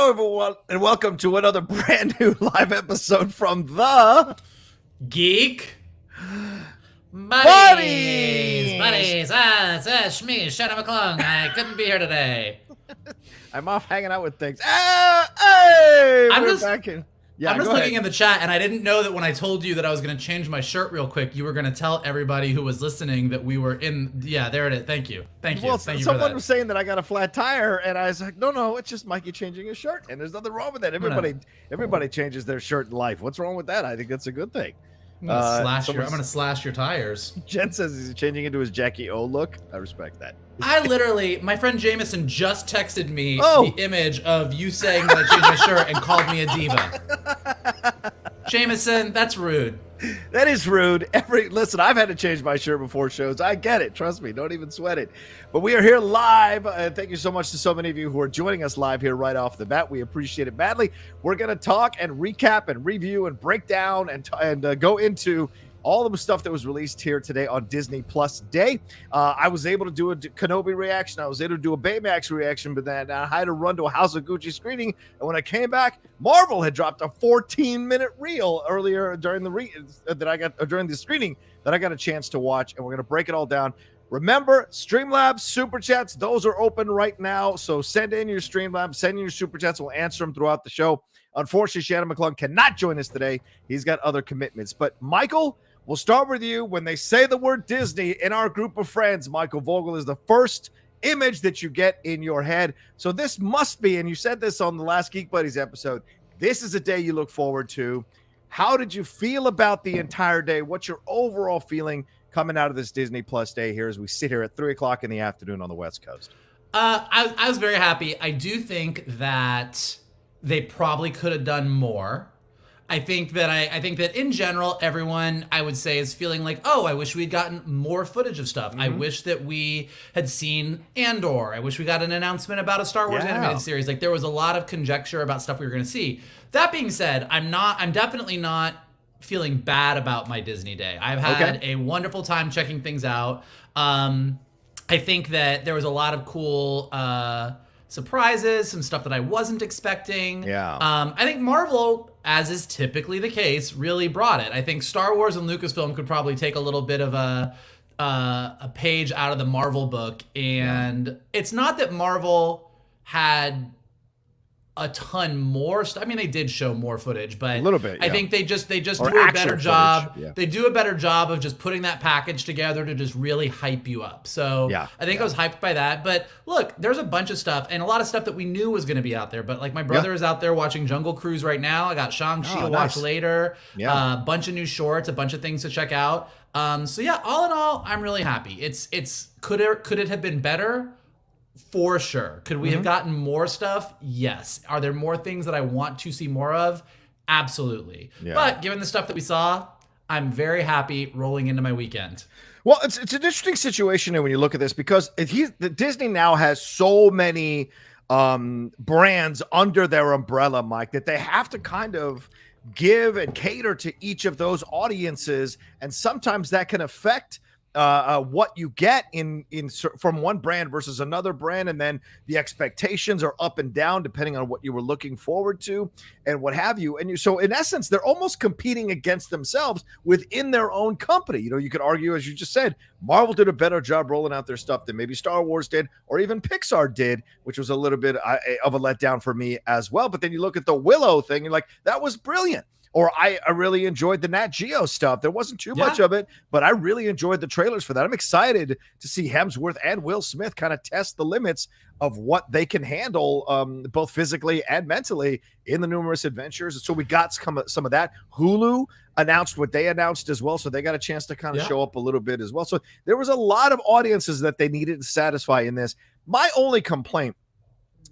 Hello, everyone, and welcome to another brand new live episode from the Geek Buddies. Buddies. It's me, Shannon McClung. I couldn't be here today. I'm off hanging out with things. Hey, I'm we're just- back in. Yeah, I'm just go looking ahead. in the chat, and I didn't know that when I told you that I was going to change my shirt real quick, you were going to tell everybody who was listening that we were in. Yeah, there it is. Thank you. Thank you. Well, Thank you for someone that. was saying that I got a flat tire, and I was like, no, it's just Mikey changing his shirt, and there's nothing wrong with that. Everybody changes their shirt in life. What's wrong with that? I think that's a good thing. I'm gonna slash your tires. Jen says he's changing into his Jackie O look. I respect that. I literally, my friend Jameson just texted me Oh. the image of you saying that I changed my shirt and called me a diva. Jameson, that's rude. That is rude. Listen, I've had to change my shirt before shows. I get it. Trust me. Don't even sweat it. But we are here live. Thank you so much to so many of you who are joining us live here right off the bat. We appreciate it badly. We're going to talk and recap and review and break down and go into all of the stuff that was released here today on Disney Plus Day. I was able to do a Kenobi reaction. I was able to do a Baymax reaction, but then I had to run to a House of Gucci screening. And when I came back, Marvel had dropped a 14-minute reel earlier during during the screening that I got a chance to watch, and we're going to break it all down. Remember, Streamlabs, SuperChats, those are open right now. So send in your Streamlabs, send in your SuperChats. We'll answer them throughout the show. Unfortunately, Shannon McClung cannot join us today. He's got other commitments. But Michael, we'll start with you. When they say the word Disney in our group of friends, Michael Vogel is the first image that you get in your head. So this must be, and you said this on the last Geek Buddies episode, this is a day you look forward to. How did you feel about the entire day? What's your overall feeling coming out of this Disney Plus day here as we sit here at 3 o'clock in the afternoon on the West Coast? I was very happy. I do think that they probably could have done more. I think that in general, everyone, I would say, is feeling like, oh, I wish we'd gotten more footage of stuff. I wish that we had seen Andor. I wish we got an announcement about a Star Wars animated series. Like, there was a lot of conjecture about stuff we were going to see. That being said, I'm definitely not feeling bad about my Disney day. I've had a wonderful time checking things out. I think that there was a lot of cool surprises, some stuff that I wasn't expecting. Yeah. I think Marvel, as is typically the case, really brought it. I think Star Wars and Lucasfilm could probably take a little bit of a page out of the Marvel book. And it's not that Marvel had a ton more stuff. I mean, they did show more footage, but a little bit, I think they just Or do a actual better footage, job. yeah. They do a better job of just putting that package together to just really hype you up. So I think I was hyped by that. But look, there's a bunch of stuff and a lot of stuff that we knew was going to be out there. But like my brother is out there watching Jungle Cruise right now. I got Shang-Chi to watch later. Yeah. A bunch of new shorts, a bunch of things to check out. So yeah, all in all, I'm really happy. Could it have been better? For sure. Could we have gotten more stuff? Yes. Are there more things that I want to see more of? Absolutely. Yeah. But given the stuff that we saw, I'm very happy rolling into my weekend. Well, it's an interesting situation when you look at this because Disney now has so many brands under their umbrella, Mike, that they have to kind of give and cater to each of those audiences, and sometimes that can affect what you get from one brand versus another brand, and then the expectations are up and down depending on what you were looking forward to and what have you. And so in essence, they're almost competing against themselves within their own company. You know, you could argue, as you just said, Marvel did a better job rolling out their stuff than maybe Star Wars did, or even Pixar did, which was a little bit of a letdown for me as well. But then you look at the Willow thing, and like, that was brilliant. Or I really enjoyed the Nat Geo stuff. There wasn't too much of it, but I really enjoyed the trailers for that. I'm excited to see Hemsworth and Will Smith kind of test the limits of what they can handle, both physically and mentally, in the numerous adventures. So we got some of that. Hulu announced what they announced as well, so they got a chance to kind of show up a little bit as well. So there was a lot of audiences that they needed to satisfy in this. My only complaint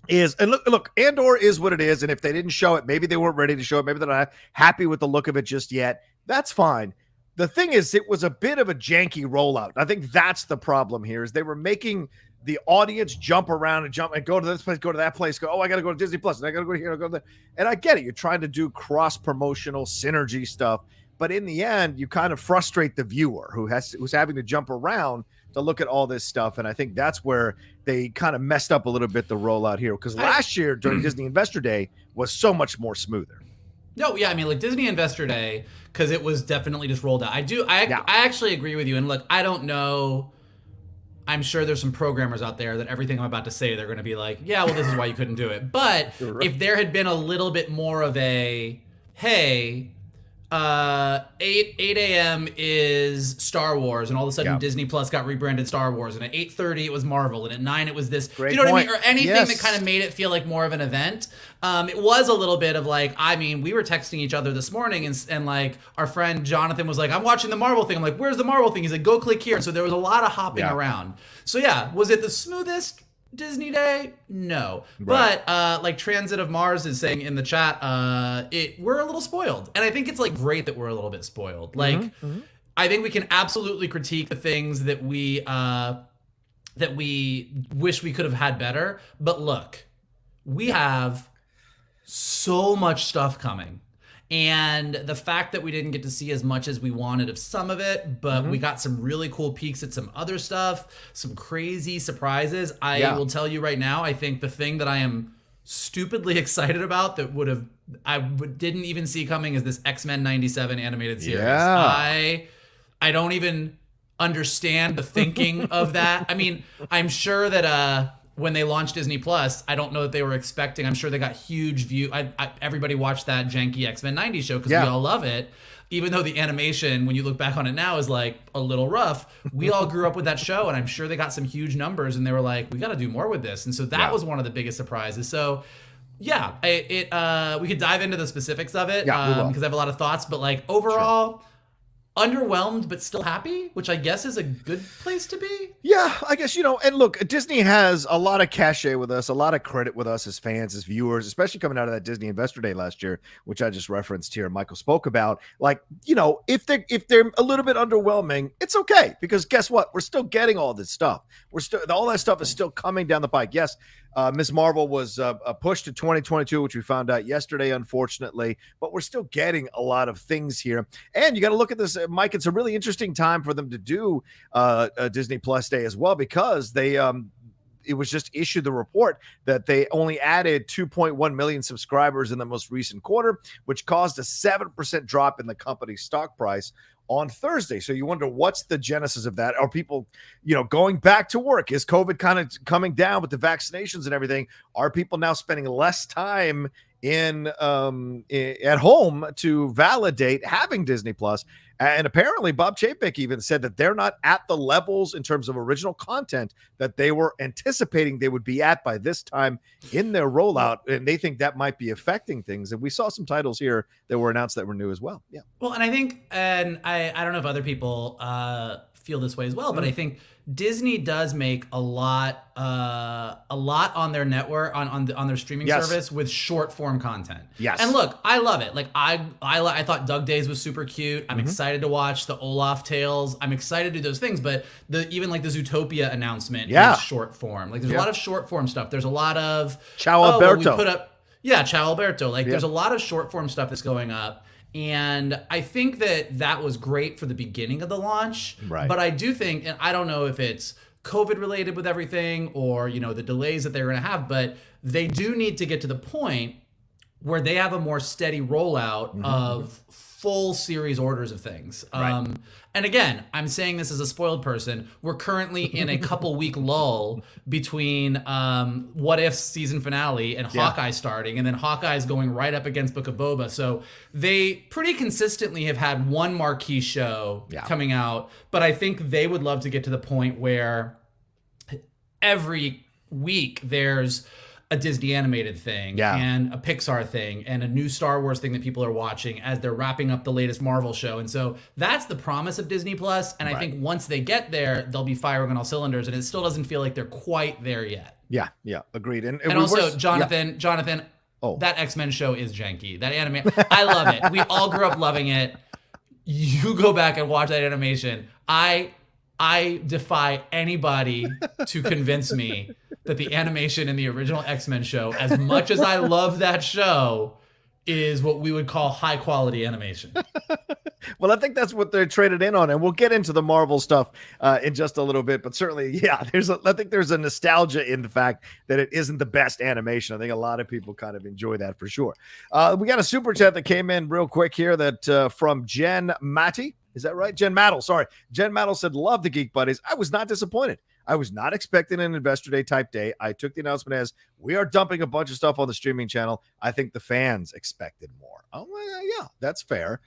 is, and look, Andor is what it is, and if they didn't show it, maybe they weren't ready to show it, maybe they're not happy with the look of it just yet. That's fine. The thing is, it was a bit of a janky rollout. I think that's the problem here, is they were making the audience jump around and go to this place, go to that place, go, oh, I got to go to Disney Plus, and I got to go here, I go there. And I get it. You're trying to do cross-promotional synergy stuff, but in the end, you kind of frustrate the viewer who's having to jump around to look at all this stuff. And I think that's where they kind of messed up a little bit the rollout here, because last year during Disney Investor Day was so much more smoother. No, yeah, I mean, like Disney Investor Day, because it was definitely just rolled out. I actually agree with you. And look, I don't know. I'm sure there's some programmers out there that everything I'm about to say, they're going to be like, yeah, well, this is why you couldn't do it. But Right. if there had been a little bit more of a, hey, 8 a.m. is Star Wars, and all of a sudden Disney Plus got rebranded Star Wars, and at 8:30 it was Marvel, and at 9 it was this. Great Do you know point. what I mean? Or anything that kind of made it feel like more of an event. It was a little bit of like, I mean, we were texting each other this morning, and like our friend Jonathan was like, I'm watching the Marvel thing. I'm like, where's the Marvel thing? He's like, go click here. So there was a lot of hopping around. So yeah, was it the smoothest Disney Day? No. Right. But like Transit of Mars is saying in the chat, we're a little spoiled. And I think it's like great that we're a little bit spoiled. Like I think we can absolutely critique the things that we wish we could have had better. But look, we have so much stuff coming. And the fact that we didn't get to see as much as we wanted of some of it, but we got some really cool peeks at some other stuff, some crazy surprises. I will tell you right now, I think the thing that I am stupidly excited about that didn't even see coming is this X-Men 97 animated series. Yeah. I don't even understand the thinking of that. I mean, I'm sure that when they launched Disney Plus, I don't know that they were expecting. I'm sure they got huge view. Everybody watched that janky X-Men 90 show because we all love it. Even though the animation, when you look back on it now, is like a little rough. We all grew up with that show, and I'm sure they got some huge numbers, and they were like, we got to do more with this. And so that was one of the biggest surprises. So yeah, we could dive into the specifics of it because I have a lot of thoughts. But like overall, underwhelmed but still happy, which I guess is a good place to be. Yeah, I guess, and look, Disney has a lot of cachet with us, a lot of credit with us as fans, as viewers, especially coming out of that Disney Investor Day last year, which I just referenced here. Michael spoke about, like, if they're a little bit underwhelming, it's okay, because guess what? We're still getting all this stuff. All that stuff is still coming down the pike. Yes, Ms. Marvel was pushed to 2022, which we found out yesterday, unfortunately, but we're still getting a lot of things here. And you got to look at this, Mike. It's a really interesting time for them to do a Disney Plus Day as well, because they it was just issued the report that they only added 2.1 million subscribers in the most recent quarter, which caused a 7% drop in the company's stock price on Thursday. So you wonder, what's the genesis of that? Are people, going back to work? Is COVID kind of coming down with the vaccinations and everything? Are people now spending less time at home to validate having Disney Plus? And apparently Bob Chapek even said that they're not at the levels in terms of original content that they were anticipating they would be at by this time in their rollout. And they think that might be affecting things. And we saw some titles here that were announced that were new as well. Yeah. Well, and I think, and I don't know if other people feel this way as well, but I think Disney does make a lot on their network, on their streaming service with short form content. Yes. And look, I love it. Like I thought Doug Days was super cute. I'm excited to watch the Olaf tales. I'm excited to do those things, but even like the Zootopia announcement is short form. Like there's a lot of short form stuff. There's a lot of Ciao Alberto. Ciao Alberto. Like there's a lot of short form stuff that's going up. And I think that was great for the beginning of the launch. Right. But I do think, and I don't know if it's COVID related with everything or, the delays that they're going to have, but they do need to get to the point where they have a more steady rollout of full series orders of things. Right. And again, I'm saying this as a spoiled person. We're currently in a couple week lull between What If's season finale and Hawkeye starting, and then Hawkeye's going right up against Book of Boba. So they pretty consistently have had one marquee show coming out, but I think they would love to get to the point where every week there's a Disney animated thing and a Pixar thing and a new Star Wars thing that people are watching as they're wrapping up the latest Marvel show. And so that's the promise of Disney Plus. And I think once they get there, they'll be firing on all cylinders. And it still doesn't feel like they're quite there yet. Yeah, agreed. And also, Jonathan, that X-Men show is janky. That anime, I love it. We all grew up loving it. You go back and watch that animation. I defy anybody to convince me that the animation in the original X-Men show, as much as I love that show, is what we would call high quality animation. Well, I think that's what they're traded in on, and we'll get into the Marvel stuff in just a little bit. But certainly, yeah, I think there's a nostalgia in the fact that it isn't the best animation. I think a lot of people kind of enjoy that for sure. We got a super chat that came in real quick here that from Jen Matty. Is that right? Jen Maddle. Sorry. Jen Maddle said, love the Geek Buddies. I was not disappointed. I was not expecting an Investor Day type day. I took the announcement as we are dumping a bunch of stuff on the streaming channel. I think the fans expected more. Oh, well, yeah, that's fair.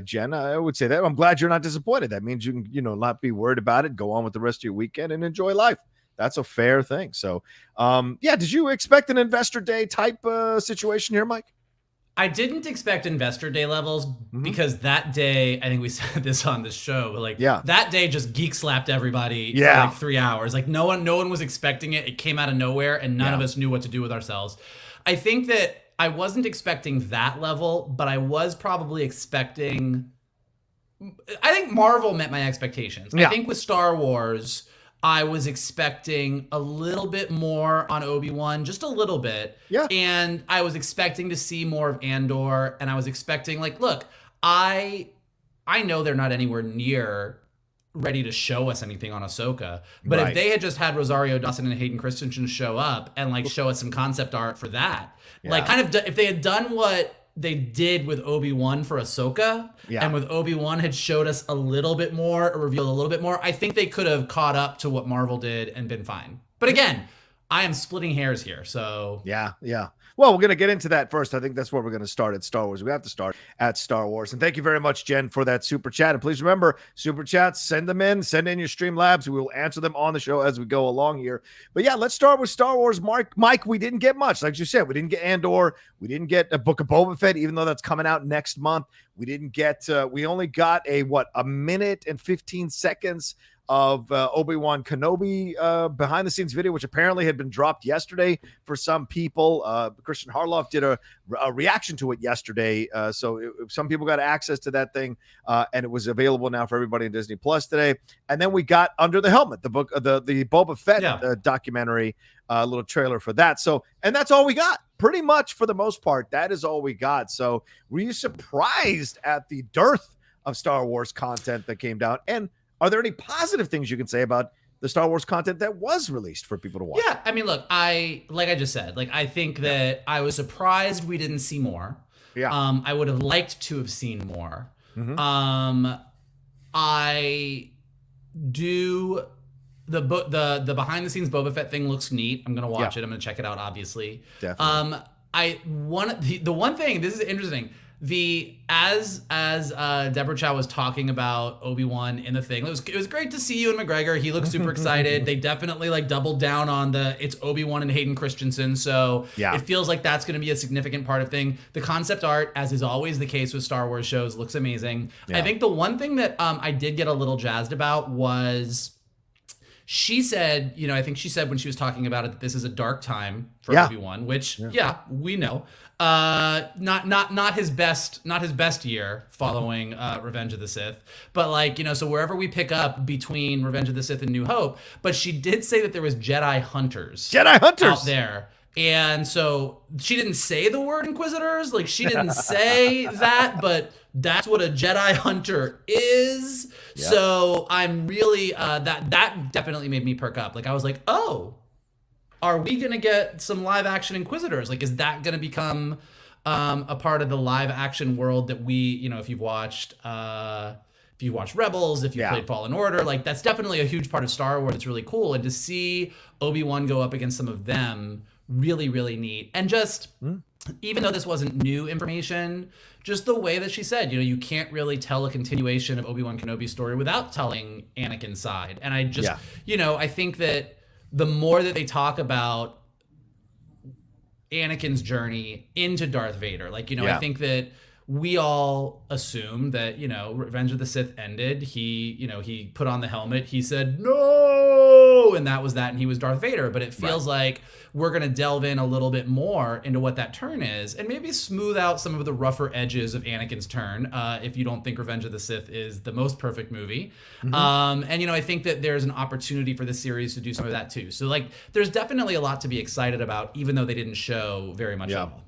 Jen, I would say that. I'm glad you're not disappointed. That means you can, not be worried about it. Go on with the rest of your weekend and enjoy life. That's a fair thing. So, did you expect an Investor Day type situation here, Mike? I didn't expect Investor Day levels because that day, I think we said this on the show, that day just geek slapped everybody for like 3 hours. Like no one was expecting it. It came out of nowhere and none of us knew what to do with ourselves. I think that I wasn't expecting that level, but I was probably expecting, I think Marvel met my expectations. I think with Star Wars, I was expecting a little bit more on Obi-Wan, just a little bit. Yeah. And I was expecting to see more of Andor, and I was expecting, look, I know they're not anywhere near ready to show us anything on Ahsoka, but if they had just had Rosario Dawson and Hayden Christensen show up and show us some concept art for that, if they had done what they did with Obi-Wan for Ahsoka, and with Obi-Wan had showed us a little bit more, or revealed a little bit more, I think they could have caught up to what Marvel did and been fine. But again, I am splitting hairs here, so... Yeah. Well, we're going to get into that first. I think that's where we're going to start at Star Wars. We have to start at Star Wars. And thank you very much, Jen, for that super chat. And please remember, super chats, send them in. Send in your Streamlabs. We will answer them on the show as we go along here. But yeah, let's start with Star Wars. Mike, we didn't get much. Like you said, we didn't get Andor. We didn't get a Book of Boba Fett, even though that's coming out next month. We didn't get, we only got a minute and 15 seconds of Obi-Wan Kenobi behind the scenes video, which apparently had been dropped yesterday for some people. Christian Harloff did a reaction to it yesterday. So some people got access to that thing and it was available now for everybody in Disney Plus today. And then we got Under the Helmet, the book, the Boba Fett documentary, little trailer for that. So, and that's all we got pretty much for the most part. That is all we got. So were you surprised at the dearth of Star Wars content that came down? And are there any positive things you can say about the Star Wars content that was released for people to watch? Yeah, I mean, look, like I just said, I think that I was surprised we didn't see more. Yeah. I would have liked to have seen more. I do the behind the scenes Boba Fett thing looks neat. I'm gonna watch it. I'm gonna check it out, obviously. Definitely. The one thing, this is interesting. As Deborah Chow was talking about Obi-Wan in the thing, it was great to see Ewan McGregor. He looked super excited. They definitely doubled down on it's Obi-Wan and Hayden Christensen. So it feels like that's going to be a significant part of thing. The concept art, as is always the case with Star Wars shows, looks amazing. I think the one thing that I did get a little jazzed about was she said, I think she said when she was talking about it that this is a dark time for Obi-Wan, which we know. Not his best year following Revenge of the Sith, but so wherever we pick up between Revenge of the Sith and New Hope, but she did say that there was Jedi hunters out there. And so she didn't say the word Inquisitors, she didn't say that, but that's what a Jedi hunter is. Yep. So I'm really that definitely made me perk up. I was like, oh, are we gonna get some live action Inquisitors? Is that gonna become a part of the live action world that we, if you've watched Rebels, if you played Fallen Order, that's definitely a huge part of Star Wars. It's really cool, and to see Obi-Wan go up against some of them, really, really neat. And just even though this wasn't new information, just the way that she said, you can't really tell a continuation of Obi-Wan Kenobi's story without telling Anakin's side. And I just, I think that the more that they talk about Anakin's journey into Darth Vader, I think that we all assume that, Revenge of the Sith ended. He put on the helmet. He said, no, and that was that. And he was Darth Vader. But it feels like we're going to delve in a little bit more into what that turn is and maybe smooth out some of the rougher edges of Anakin's turn. If you don't think Revenge of the Sith is the most perfect movie. And, I think that there's an opportunity for the series to do some of that too. So there's definitely a lot to be excited about, even though they didn't show very much at all.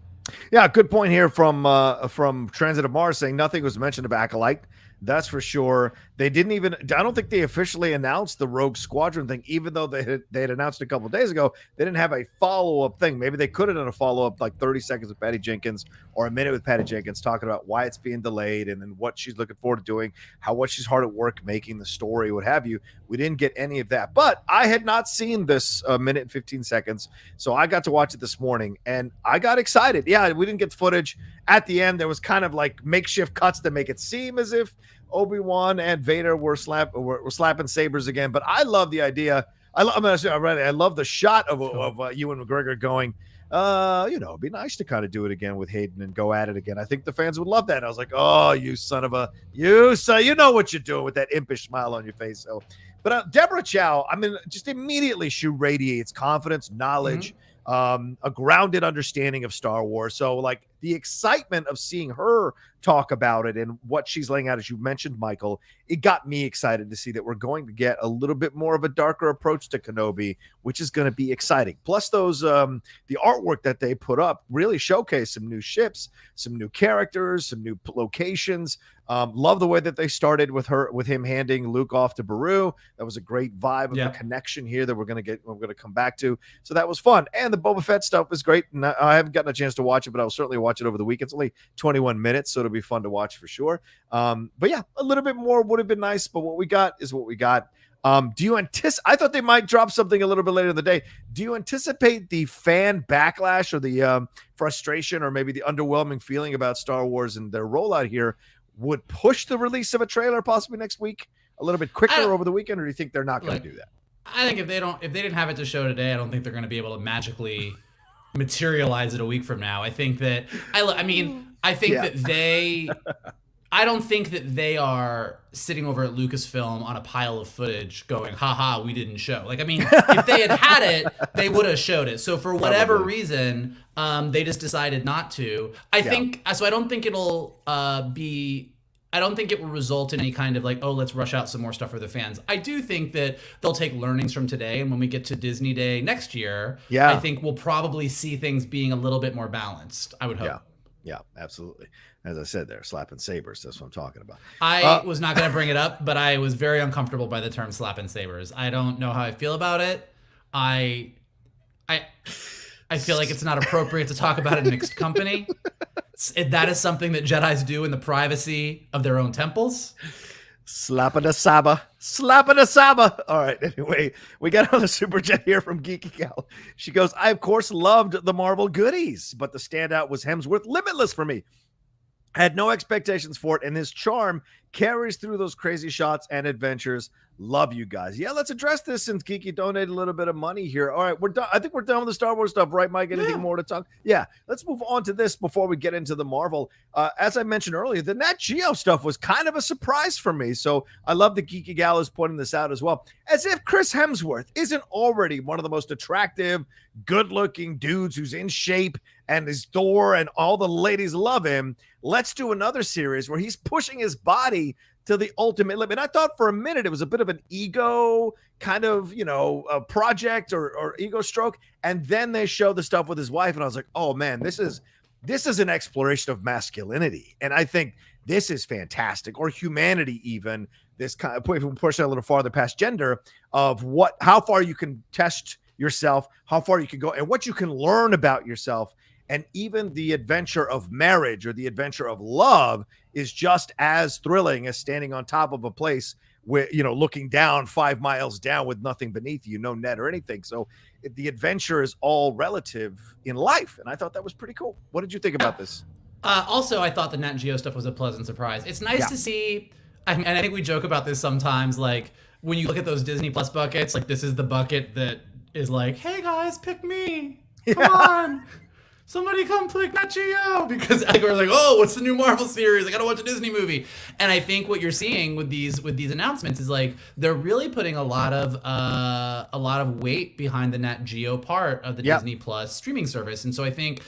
Yeah, good point here from Transit of Mars saying nothing was mentioned of Acolyte. That's for sure. They didn't even. I don't think they officially announced the Rogue Squadron thing, even though they had announced a couple of days ago. They didn't have a follow up thing. Maybe they could have done a follow up, like 30 seconds with Patty Jenkins or a minute with Patty Jenkins, talking about why it's being delayed and then what she's looking forward to doing, what she's hard at work making the story, what have you. We didn't get any of that, but I had not seen this minute and 15 seconds, so I got to watch it this morning and I got excited. Yeah, we didn't get footage at the end. There was kind of like makeshift cuts to make it seem as if Obi-Wan and Vader were slapping sabers again, but I love the idea. I love the shot of Ewan McGregor going, it'd be nice to kind of do it again with Hayden and go at it again. I think the fans would love that. And I was like, oh, you know what you're doing with that impish smile on your face. So, but Deborah Chow, I mean, just immediately she radiates confidence, knowledge, a grounded understanding of Star Wars. So like the excitement of seeing her talk about it and what she's laying out, as you mentioned, Michael, it got me excited to see that we're going to get a little bit more of a darker approach to Kenobi, which is going to be exciting. Plus those, the artwork that they put up really showcase some new ships, some new characters, some new locations. Love the way that they started with him handing Luke off to Beru. That was a great vibe of the connection here that we're going to come back to. So that was fun. And the Boba Fett stuff was great. And I haven't gotten a chance to watch it, but I'll certainly watch it over the week. It's only 21 minutes, so it'll be fun to watch for sure. But yeah, a little bit more would have been nice, but what we got is what we got. Do you anticipate? I thought they might drop something a little bit later in the day. Do you anticipate the fan backlash or the frustration or maybe the underwhelming feeling about Star Wars and their rollout here would push the release of a trailer possibly next week a little bit quicker over the weekend, or do you think they're not going to do that? I think if they didn't have it to show today, I don't think they're going to be able to magically materialize it a week from now. I think that I don't think that they are sitting over at Lucasfilm on a pile of footage going, haha, we didn't show. Like, I mean, if they had had it, they would have showed it. So for whatever reason, they just decided not to. I don't think it will result in any kind of like, oh, let's rush out some more stuff for the fans. I do think that they'll take learnings from today. And when we get to Disney Day next year, I think we'll probably see things being a little bit more balanced, I would hope. Yeah, absolutely. As I said, they're slapping sabers. That's what I'm talking about. I was not going to bring it up, but I was very uncomfortable by the term slapping sabers. I don't know how I feel about it. I feel like it's not appropriate to talk about in mixed company. That is something that Jedis do in the privacy of their own temples. Slapping a Saba. All right. Anyway, we got another super chat here from Geeky Gal. She goes, I, of course, loved the Marvel goodies, but the standout was Hemsworth Limitless for me. I had no expectations for it, and his charm carries through those crazy shots and adventures. Love you guys. Yeah, let's address this since Geeky donated a little bit of money here. All right, we're done. I think we're done with the Star Wars stuff, right, Mike? Anything more to talk? Yeah, let's move on to this before we get into the Marvel. As I mentioned earlier, the Nat Geo stuff was kind of a surprise for me. So I love that Geeky Gal is pointing this out as well. As if Chris Hemsworth isn't already one of the most attractive, good-looking dudes who's in shape and is Thor and all the ladies love him. Let's do another series where he's pushing his body to the ultimate limit. And I thought for a minute it was a bit of an ego kind of, a project or ego stroke. And then they show the stuff with his wife, and I was like, oh man, this is an exploration of masculinity. And I think this is fantastic, or humanity even. This kind of push it a little farther past gender of how far you can test yourself, how far you can go, and what you can learn about yourself. And even the adventure of marriage or the adventure of love is just as thrilling as standing on top of a place where, looking down 5 miles down with nothing beneath you, no net or anything. So the adventure is all relative in life. And I thought that was pretty cool. What did you think about this? Also, I thought the Nat Geo stuff was a pleasant surprise. It's nice to see, and I think we joke about this sometimes, like when you look at those Disney Plus buckets, like this is the bucket that is like, hey guys, pick me. Come on. Somebody come click Nat Geo, because we're like, oh, what's the new Marvel series? I gotta watch a Disney movie. And I think what you're seeing with these announcements is like they're really putting a lot of weight behind the Nat Geo part of the Disney Plus streaming service. And so I think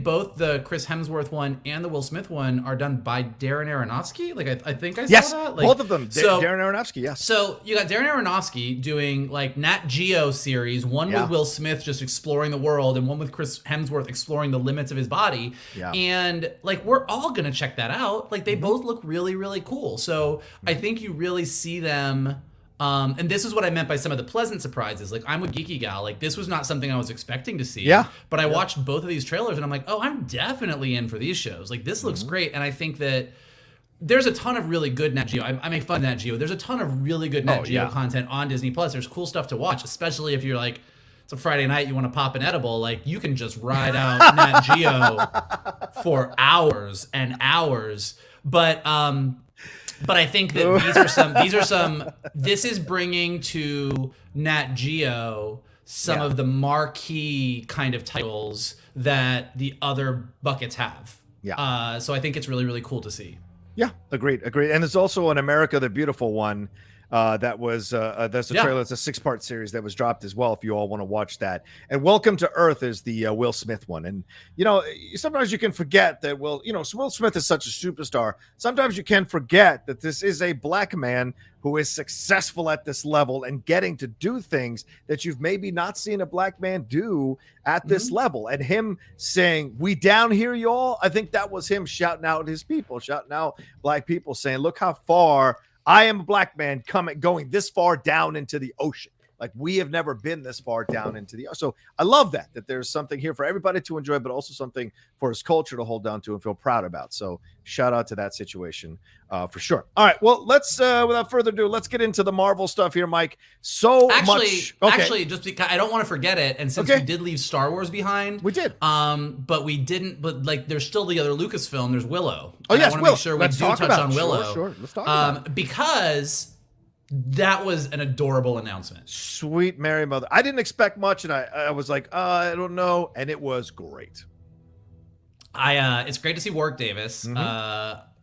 both the Chris Hemsworth one and the Will Smith one are done by Darren Aronofsky. Like I think I saw that. Like, both of them. Darren Aronofsky. Yes. So you got Darren Aronofsky doing like Nat Geo series, one with Will Smith just exploring the world, and one with Chris Hemsworth exploring exploring the limits of his body. Yeah. And like, we're all gonna check that out. Like, they both look really, really cool. So I think you really see them. And this is what I meant by some of the pleasant surprises. Like, I'm a geeky gal. Like, this was not something I was expecting to see. Yeah. But I watched both of these trailers and I'm like, oh, I'm definitely in for these shows. Like, this looks great. And I think that there's a ton of really good Nat Geo. I make fun of Nat Geo. There's a ton of really good Nat Geo content on Disney Plus. There's cool stuff to watch, especially if you're like, it's a Friday night, you want to pop an edible. Like, you can just ride out Nat Geo for hours and hours. But I think that this is bringing to Nat Geo some of the marquee kind of titles that the other buckets have. Yeah. So I think it's really, really cool to see. Yeah, agreed. And there's also an America the Beautiful one that was that's a trailer. It's a 6-part series that was dropped as well. If you all want to watch that. And Welcome to Earth is the Will Smith one. And sometimes you can forget that Will Smith is such a superstar. Sometimes you can forget that this is a black man who is successful at this level and getting to do things that you've maybe not seen a black man do at this level. And him saying, "We down here, y'all," I think that was him shouting out his people, shouting out black people, saying, "Look how far I am a black man going this far down into the ocean. Like, we have never been this far down into the ocean." So I love that there's something here for everybody to enjoy, but also something for his culture to hold on to and feel proud about. So shout out to that situation for sure. All right. Well, let's, without further ado, let's get into the Marvel stuff here, Mike. Actually, just because I don't want to forget it. And since we did leave Star Wars behind, we did. But we didn't. But like, there's still the other Lucasfilm. There's Willow. Oh yes, I want to make sure we do touch on Willow. Sure. Let's talk about it. Because that was an adorable announcement. Sweet Mary Mother. I didn't expect much, and I was like, I don't know, and it was great. It's great to see Warwick Davis.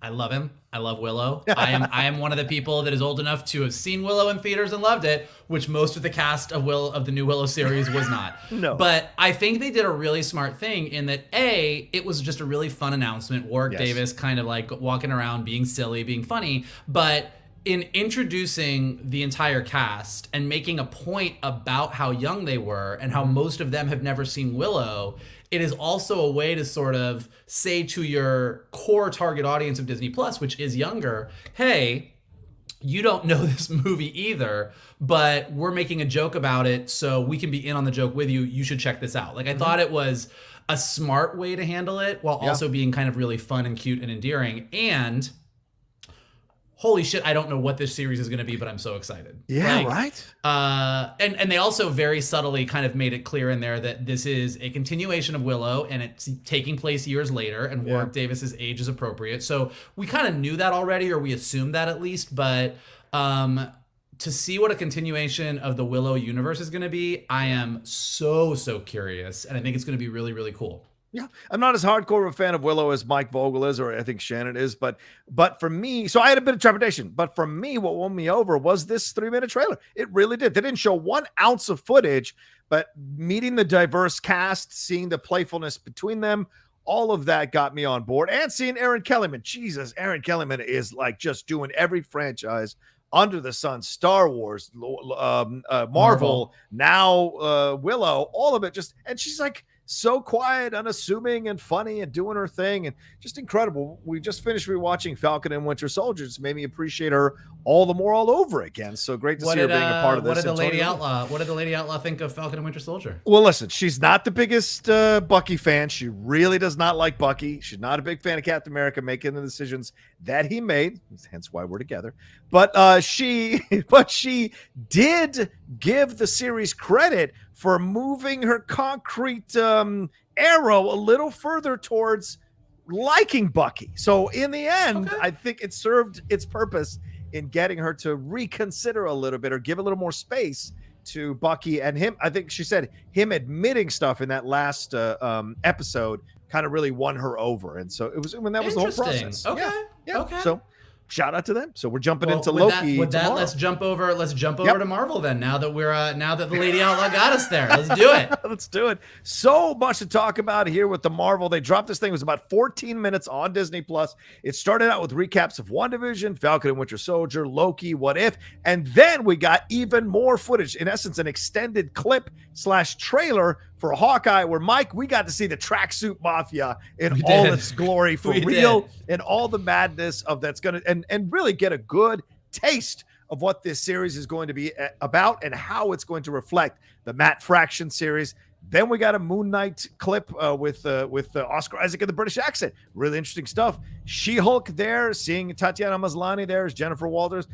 I love him. I love Willow. I am one of the people that is old enough to have seen Willow in theaters and loved it, which most of the cast of the new Willow series was not. No. But I think they did a really smart thing in that it was just a really fun announcement. Warwick Davis kind of like walking around, being silly, being funny, but in introducing the entire cast and making a point about how young they were and how most of them have never seen Willow, it is also a way to sort of say to your core target audience of Disney Plus, which is younger, hey, you don't know this movie either, but we're making a joke about it, so we can be in on the joke with you. You should check this out. Like, I thought it was a smart way to handle it while also being kind of really fun and cute and endearing. And holy shit, I don't know what this series is going to be, but I'm so excited. Yeah, right? And they also very subtly kind of made it clear in there that this is a continuation of Willow, and it's taking place years later, and Warwick Davis's age is appropriate. So we kind of knew that already, or we assumed that at least, but to see what a continuation of the Willow universe is going to be, I am so curious, and I think it's going to be really, really cool. Yeah, I'm not as hardcore of a fan of Willow as Mike Vogel is, or I think Shannon is, but for me, so I had a bit of trepidation, but for me, what won me over was this 3-minute trailer. It really did. They didn't show 1 ounce of footage, but meeting the diverse cast, seeing the playfulness between them, all of that got me on board, and seeing Aaron Kellyman. Jesus, Aaron Kellyman is like just doing every franchise under the sun, Star Wars, Marvel, now Willow, all of it just, and she's like, so quiet, unassuming, and funny, and doing her thing, and just incredible. We just finished rewatching Falcon and Winter Soldier. It's made me appreciate her all the more all over again. So great to see her being a part of this. What did the Lady Outlaw think of Falcon and Winter Soldier? Well, listen, she's not the biggest Bucky fan. She really does not like Bucky. She's not a big fan of Captain America making the decisions that he made, hence why we're together. But she did give the series credit for moving her concrete arrow a little further towards liking Bucky. So in the end, I think it served its purpose in getting her to reconsider a little bit or give a little more space to Bucky and him. I think she said him admitting stuff in that last episode kind of really won her over. And so it was when that was the whole process. Okay. Yeah. Okay. So shout out to them. So we're jumping into Loki. With that, let's jump over to Marvel then. Now that the Lady Outlaw got us there, let's do it. Let's do it. So much to talk about here with the Marvel. They dropped this thing. It was about 14 minutes on Disney Plus. It started out with recaps of WandaVision, Falcon and Winter Soldier, Loki, What If, and then we got even more footage. In essence, an extended clip/trailer for Hawkeye, where Mike, we got to see the tracksuit mafia in We all did. its glory for We real did. and all the madness of that's going to and really get a good taste of what this series is going to be about and how it's going to reflect the Matt Fraction series. Then we got a Moon Knight clip with Oscar Isaac in the British accent. Really interesting stuff. She-Hulk there, seeing Tatiana Maslany there as Jennifer Walters.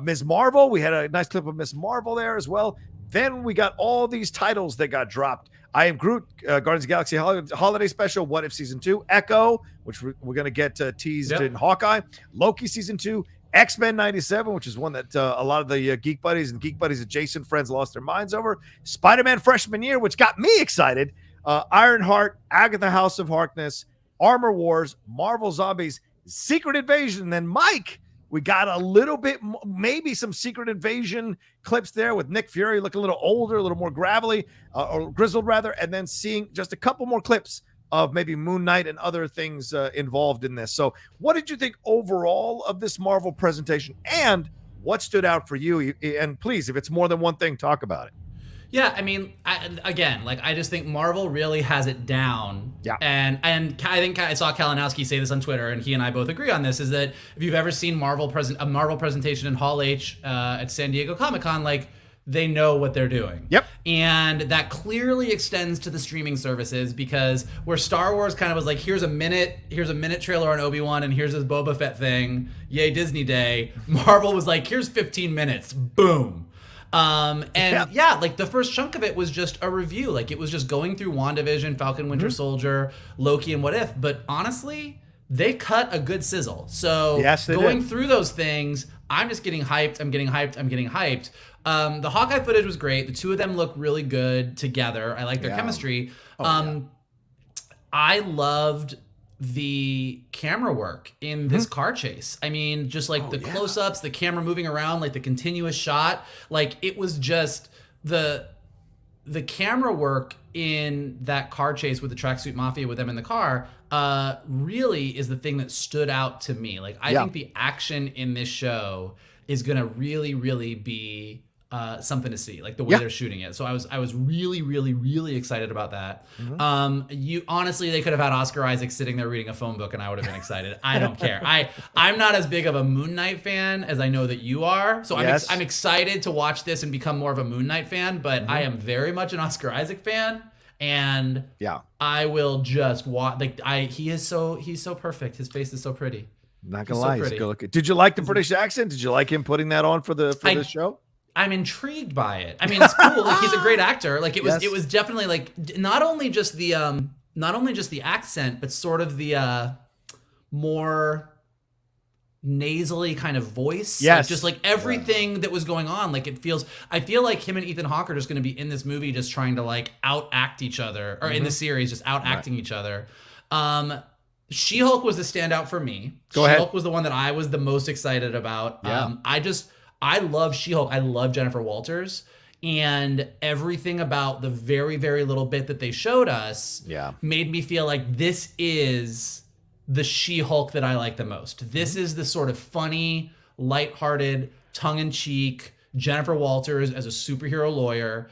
Ms. Marvel, we had a nice clip of Ms. Marvel there as well. Then we got all these titles that got dropped. I Am Groot, Guardians of the Galaxy Holiday Special, What If Season 2, Echo, which we're going to get teased in Hawkeye, Loki Season 2, X-Men 97, which is one that a lot of the Geek Buddies and Geek Buddies adjacent friends lost their minds over. Spider-Man Freshman Year, which got me excited. Ironheart, Agatha House of Harkness, Armor Wars, Marvel Zombies, Secret Invasion. And then Mike, we got a little bit, maybe some Secret Invasion clips there with Nick Fury looking a little older, a little more gravelly, or grizzled rather, and then seeing just a couple more clips of maybe Moon Knight and other things involved in this. So what did you think overall of this Marvel presentation, and what stood out for you? And please, if it's more than one thing, talk about it. Yeah, I mean, I just think Marvel really has it down. Yeah. And I think I saw Kalinowski say this on Twitter, and he and I both agree on this, is that if you've ever seen a Marvel presentation in Hall H at San Diego Comic-Con, like, they know what they're doing. Yep. And that clearly extends to the streaming services, because where Star Wars kind of was like, here's a minute trailer on Obi-Wan, and here's this Boba Fett thing, yay Disney Day. Marvel was like, here's 15 minutes, boom. Like the first chunk of it was just a review. Like, it was just going through WandaVision, Falcon Winter Soldier, Loki, and What If. But honestly, they cut a good sizzle. So going through those things, I'm just getting hyped. I'm getting hyped. The Hawkeye footage was great. The two of them look really good together. I like their chemistry. I loved the camera work in this car chase. I mean, just like the close-ups, the camera moving around, like the continuous shot. Like, it was just the camera work in that car chase with the tracksuit mafia with them in the car really is the thing that stood out to me. Like, I think the action in this show is gonna really, really be something to see, like the way they're shooting it. So I was really, really, really excited about that. You honestly, they could have had Oscar Isaac sitting there reading a phone book, and I would have been excited. I don't care. I'm not as big of a Moon Knight fan as I know that you are. So I'm excited to watch this and become more of a Moon Knight fan. But I am very much an Oscar Isaac fan, and I will just watch. Like, he's so perfect. His face is so pretty. Not gonna lie, he's good looking. Did you like the British accent? Did you like him putting that on for this show? I'm intrigued by it. I mean, it's cool. Like, he's a great actor. Like, it was definitely like not only just the accent, but sort of the more nasally kind of voice. Like, just like everything that was going on. Like, I feel like him and Ethan Hawke are just going to be in this movie just trying to like outact each other, or in the series just outacting each other. She-Hulk was the standout for me. She-Hulk was the one that I was the most excited about. I love She-Hulk. I love Jennifer Walters. And everything about the very, very little bit that they showed us made me feel like this is the She-Hulk that I like the most. This is the sort of funny, lighthearted, tongue-in-cheek Jennifer Walters as a superhero lawyer.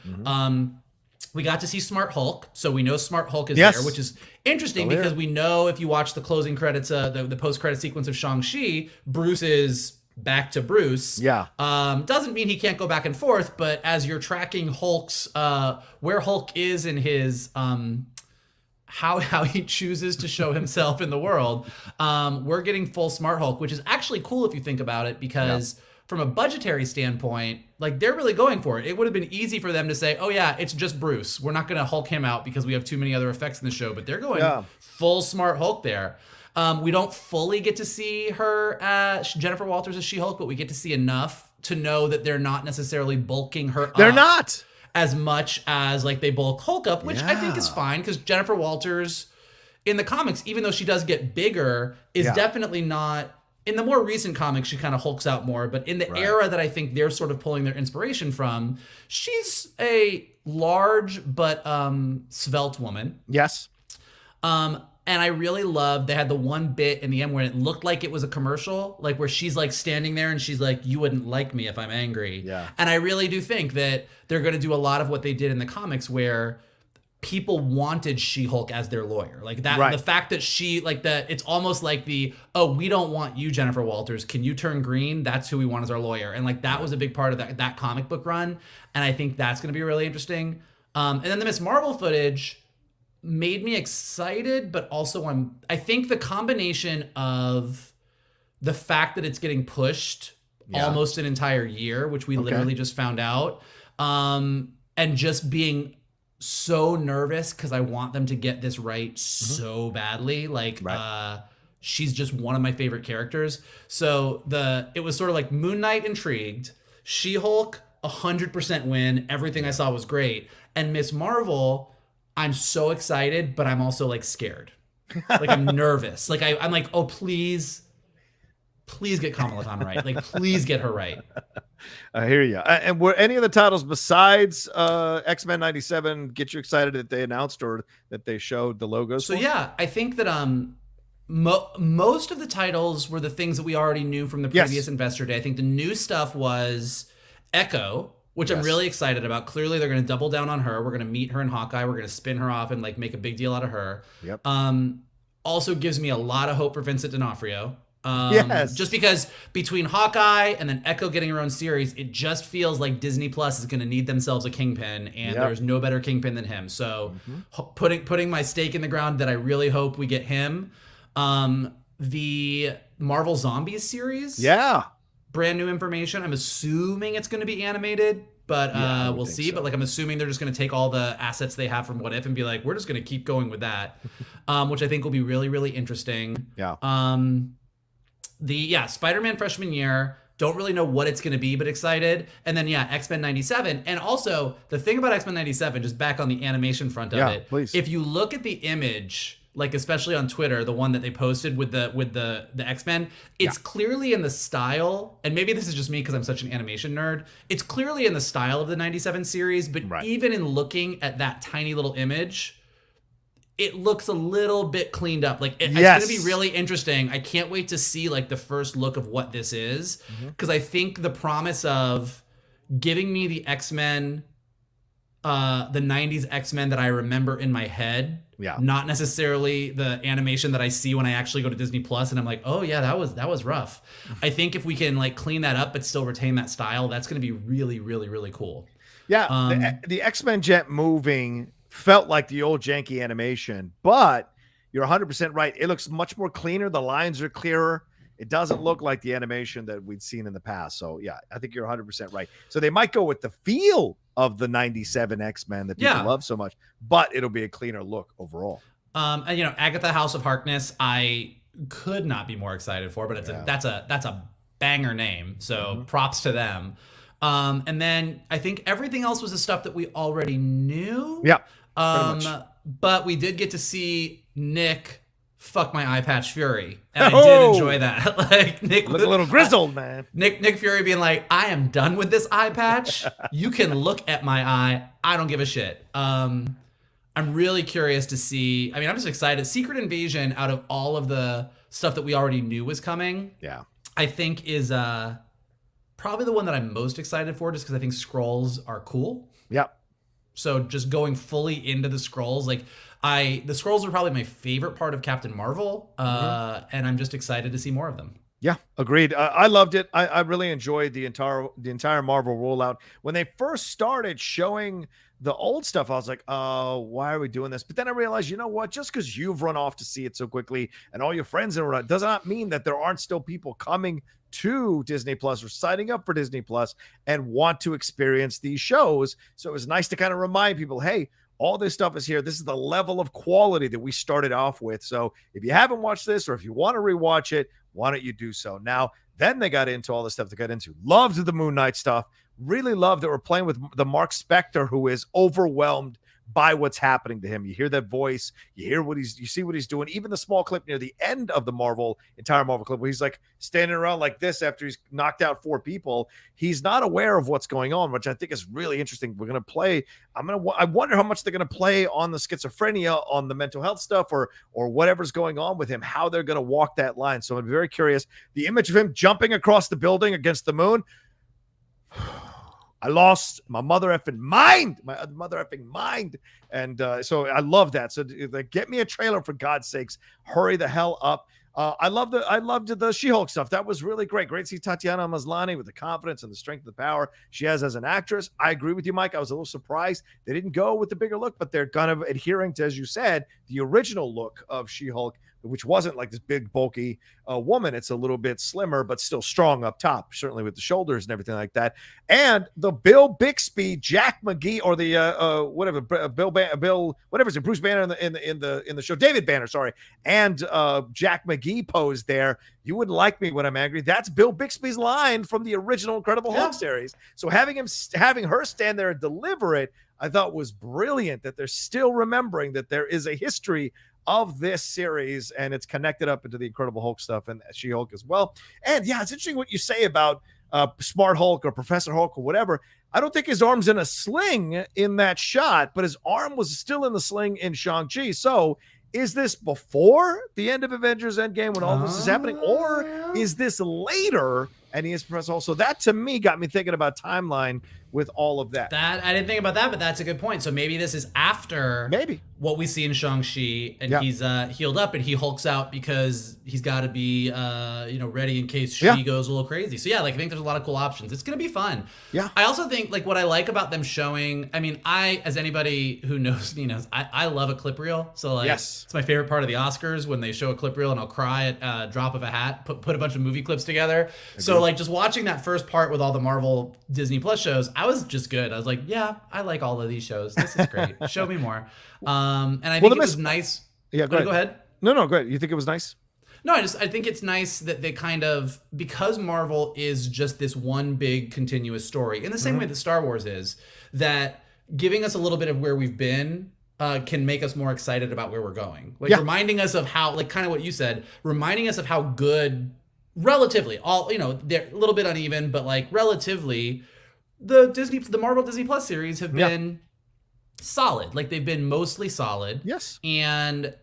We got to see Smart Hulk, so we know Smart Hulk is there, which is interesting because we know if you watch the closing credits, the post-credit sequence of Shang-Chi, Bruce is back to Bruce. Doesn't mean he can't go back and forth, but as you're tracking Hulk's where Hulk is in his how he chooses to show himself in the world, we're getting full Smart Hulk, which is actually cool if you think about it, because from a budgetary standpoint, like, they're really going for it. It would have been easy for them to say, oh yeah, it's just Bruce, we're not gonna Hulk him out because we have too many other effects in the show, but they're going full Smart Hulk there. We don't fully get to see her, Jennifer Walters as She-Hulk, but we get to see enough to know that they're not necessarily bulking her up. They're not as much as like they bulk Hulk up, which I think is fine, because Jennifer Walters in the comics, even though she does get bigger, is definitely not. In the more recent comics, she kind of hulks out more, but in the era that I think they're sort of pulling their inspiration from, she's a large but svelte woman. And I really loved, they had the one bit in the end where it looked like it was a commercial, like where she's like standing there and she's like, you wouldn't like me if I'm angry. And I really do think that they're going to do a lot of what they did in the comics, where people wanted She-Hulk as their lawyer. Like that, Right. the fact that it's almost like we don't want you, Jennifer Walters. Can you turn green? That's who we want as our lawyer. And like that was a big part of that comic book run. And I think that's going to be really interesting. And then the Miss Marvel footage made me excited, but also I think the combination of the fact that it's getting pushed almost an entire year, which we literally just found out, and just being so nervous because I want them to get this right so badly. Like, she's just one of my favorite characters. So it was sort of like Moon Knight intrigued, She-Hulk 100% win. Everything I saw was great. And Miss Marvel, I'm so excited, but I'm also like scared. Like I'm nervous. Like I'm like, oh, please get Kamala Khan right. Like, please get her right. I hear you. And were any of the titles besides X-Men 97 get you excited that they announced or that they showed the logos So for? yeah, I think that most of the titles were the things that we already knew from the previous Investor Day. I think the new stuff was Echo, which I'm really excited about. Clearly, they're going to double down on her. We're going to meet her in Hawkeye. We're going to spin her off and like make a big deal out of her. Yep. Also gives me a lot of hope for Vincent D'Onofrio. Yes. Just because between Hawkeye and then Echo getting her own series, it just feels like Disney Plus is going to need themselves a kingpin, and there's no better kingpin than him. So putting my stake in the ground that I really hope we get him. The Marvel Zombies series. Yeah. Brand new information. I'm assuming it's going to be animated, but we'll see. So. But like, I'm assuming they're just going to take all the assets they have from What If and be like, we're just going to keep going with that, which I think will be really, really interesting. Yeah. Spider-Man freshman year. Don't really know what it's going to be, but excited. And then, X-Men 97. And also, the thing about X-Men 97, just back on the animation front of it, please. If you look at the image, like especially on Twitter, the one that they posted with the X-Men, it's clearly in the style, and maybe this is just me because I'm such an animation nerd, it's clearly in the style of the 97 series, but even in looking at that tiny little image, it looks a little bit cleaned up. Like it's going to be really interesting. I can't wait to see like the first look of what this is, because I think the promise of giving me the X-Men, the 90s X-Men that I remember in my head, not necessarily the animation that I see when I actually go to Disney Plus and I'm like, oh yeah, that was rough. I think if we can like clean that up but still retain that style, that's going to be really, really, really cool. Yeah, the X-Men jet moving felt like the old janky animation, but you're 100% right. It looks much more cleaner. The lines are clearer. It doesn't look like the animation that we'd seen in the past. So yeah, I think you're 100% right. So they might go with the feel of the 97 X-Men that people love so much, but it'll be a cleaner look overall. And Agatha House of Harkness, I could not be more excited for, but that's a banger name. So props to them. And then I think everything else was the stuff that we already knew. Yeah. But we did get to see Nick fuck my eye patch Fury, and I did enjoy that. Like Nick look a little grizzled, man. Nick Fury being like, I am done with this eye patch. You can look at my eye. I don't give a shit. I'm really curious to see. I mean, I'm just excited. Secret Invasion, out of all of the stuff that we already knew was coming, I think is probably the one that I'm most excited for, just because I think Skrulls are cool. Yep. So just going fully into the Skrulls, like the Skrulls are probably my favorite part of Captain Marvel, and I'm just excited to see more of them. Yeah, agreed. I loved it. I really enjoyed the entire Marvel rollout. When they first started showing the old stuff, I was like, oh, why are we doing this? But then I realized, you know what? Just because you've run off to see it so quickly and all your friends have run, does not mean that there aren't still people coming to Disney Plus or signing up for Disney Plus and want to experience these shows. So it was nice to kind of remind people, hey, all this stuff is here. This is the level of quality that we started off with. So if you haven't watched this, or if you want to rewatch it, why don't you do so now? Then they got into all the stuff they got into. Loved the Moon Knight stuff. Really loved that we're playing with the Mark Spector, who is overwhelmed by what's happening to him. You hear that voice, you see what he's doing. Even the small clip near the end of the entire Marvel clip, where he's like standing around like this after he's knocked out 4 people. He's not aware of what's going on, which I think is really interesting. We're going to play. I wonder how much they're going to play on the schizophrenia, on the mental health stuff, or whatever's going on with him, how they're going to walk that line. So I'm very curious. The image of him jumping across the building against the moon, I lost my mother effing mind, and so I love that. So get me a trailer for God's sakes. Hurry the hell up. I loved the She-Hulk stuff. That was really great. Great to see Tatiana Maslany with the confidence and the strength and the power she has as an actress. I agree with you, Mike. I was a little surprised they didn't go with the bigger look, but they're kind of adhering to, as you said, the original look of She-Hulk, which wasn't like this big, bulky woman. It's a little bit slimmer, but still strong up top, certainly with the shoulders and everything like that. And the Bill Bixby, Jack McGee, or the Bill, whatever it's Bruce Banner in the show, David Banner, sorry, and Jack McGee pose there. You wouldn't like me when I'm angry. That's Bill Bixby's line from the original Incredible Hulk series. So having her stand there and deliver it, I thought was brilliant. That they're still remembering that there is a history of this series, and it's connected up into the Incredible Hulk stuff and She-Hulk as well. And yeah, it's interesting what you say about Smart Hulk or Professor Hulk or whatever. I don't think his arm's in a sling in that shot, but his arm was still in the sling in Shang-Chi. So is this before the end of Avengers Endgame when all this is happening, or is this later and he is Professor Hulk? So that to me got me thinking about timeline with all of that. That I didn't think about that, but that's a good point. So maybe this is after what we see in Shang-Chi, and he's healed up and he hulks out because he's got to be ready in case she goes a little crazy. So yeah, like I think there's a lot of cool options. It's gonna be fun. Yeah. I also think like what I like about them showing, I mean, as anybody who knows me knows, I love a clip reel. So like it's my favorite part of the Oscars when they show a clip reel, and I'll cry at a drop of a hat, put a bunch of movie clips together. So like just watching that first part with all the Marvel Disney Plus shows, I was just good. I was like, yeah, I like all of these shows. This is great. Show me more. And I think it was nice. Yeah, go ahead. No, go ahead. You think it was nice? No, I think it's nice that they kind of, because Marvel is just this one big continuous story in the same way that Star Wars is, that giving us a little bit of where we've been can make us more excited about where we're going. Like reminding us of how, like kind of what you said, reminding us of how good relatively they're a little bit uneven, but like relatively the Marvel Disney Plus series have been solid. Like they've been mostly solid. Yes. And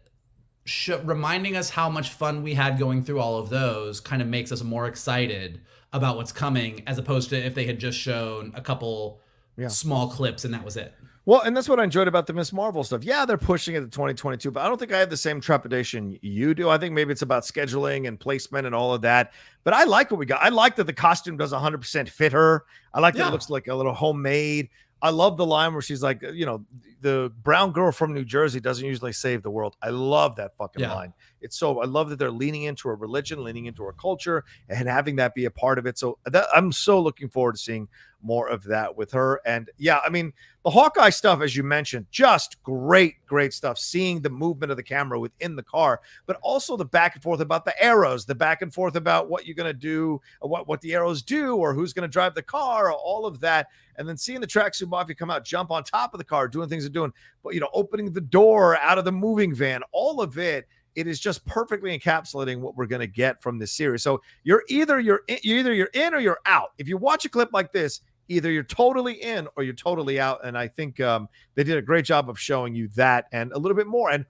reminding us how much fun we had going through all of those kind of makes us more excited about what's coming, as opposed to if they had just shown a couple small clips and that was it. Well, and that's what I enjoyed about the Miss Marvel stuff. Yeah, they're pushing it to 2022, but I don't think I have the same trepidation you do. I think maybe it's about scheduling and placement and all of that. But I like what we got. I like that the costume does 100% fit her. I like that it looks like a little homemade. I love the line where she's like, the brown girl from New Jersey doesn't usually save the world. I love that fucking line. I love that they're leaning into her religion, leaning into her culture, and having that be a part of it. So I'm so looking forward to seeing more of that with her. And yeah, I mean, the Hawkeye stuff, as you mentioned, just great stuff. Seeing the movement of the camera within the car, but also the back and forth about the arrows, the back and forth about what you're going to do, what the arrows do, or who's going to drive the car, or all of that. And then seeing the tracksuit mafia come out, jump on top of the car, doing things they're doing, but opening the door out of the moving van, all of it. It is just perfectly encapsulating what we're going to get from this series. So you're either in or you're out. If you watch a clip like this, either you're totally in or you're totally out. And I think they did a great job of showing you that and a little bit more, and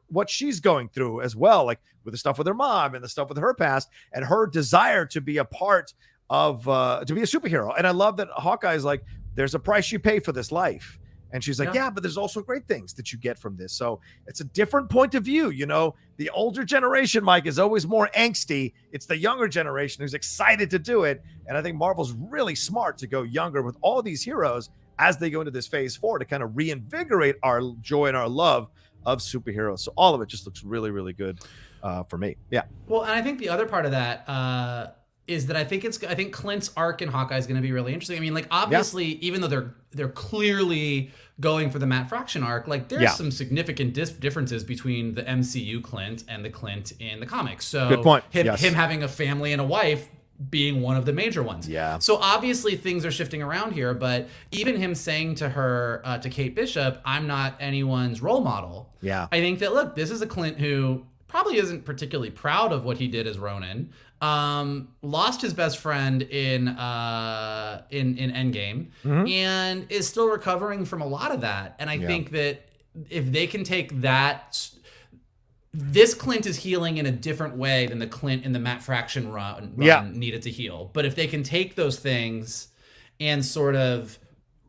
what she's going through as well, like with the stuff with her mom and the stuff with her past and her desire to be a part of to be a superhero. And I love that Hawkeye is like, there's a price you pay for this life. And she's like, yeah, but there's also great things that you get from this. So it's a different point of view. The older generation, Mike, is always more angsty. It's the younger generation who's excited to do it. And I think Marvel's really smart to go younger with all these heroes as they go into this phase 4 to kind of reinvigorate our joy and our love of superheroes. So all of it just looks really, really good for me. Yeah. Well, and I think the other part of that is that I think Clint's arc in Hawkeye is going to be really interesting. I mean, like obviously, even though they're clearly going for the Matt Fraction arc, like there's some significant differences between the MCU Clint and the Clint in the comics. So good point. Him having a family and a wife being one of the major ones. Yeah. So obviously things are shifting around here, but even him saying to her, to Kate Bishop, I'm not anyone's role model. Yeah. I think that, look, this is a Clint who probably isn't particularly proud of what he did as Ronin. Lost his best friend in Endgame, and is still recovering from a lot of that. And I think that if they can take that, this Clint is healing in a different way than the Clint in the Matt Fraction run needed to heal. But if they can take those things and sort of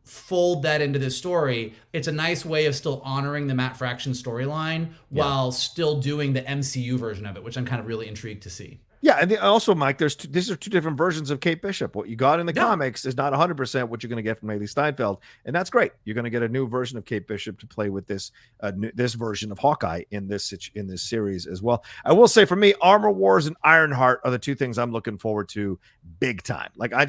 fold that into this story, it's a nice way of still honoring the Matt Fraction storyline while still doing the MCU version of it, which I'm kind of really intrigued to see. Yeah, and also, Mike, these are two different versions of Kate Bishop. What you got in the comics is not 100% what you're going to get from Hailee Steinfeld, and that's great. You're going to get a new version of Kate Bishop to play with this this version of Hawkeye in this series as well. I will say, for me, Armor Wars and Ironheart are the two things I'm looking forward to big time. Like I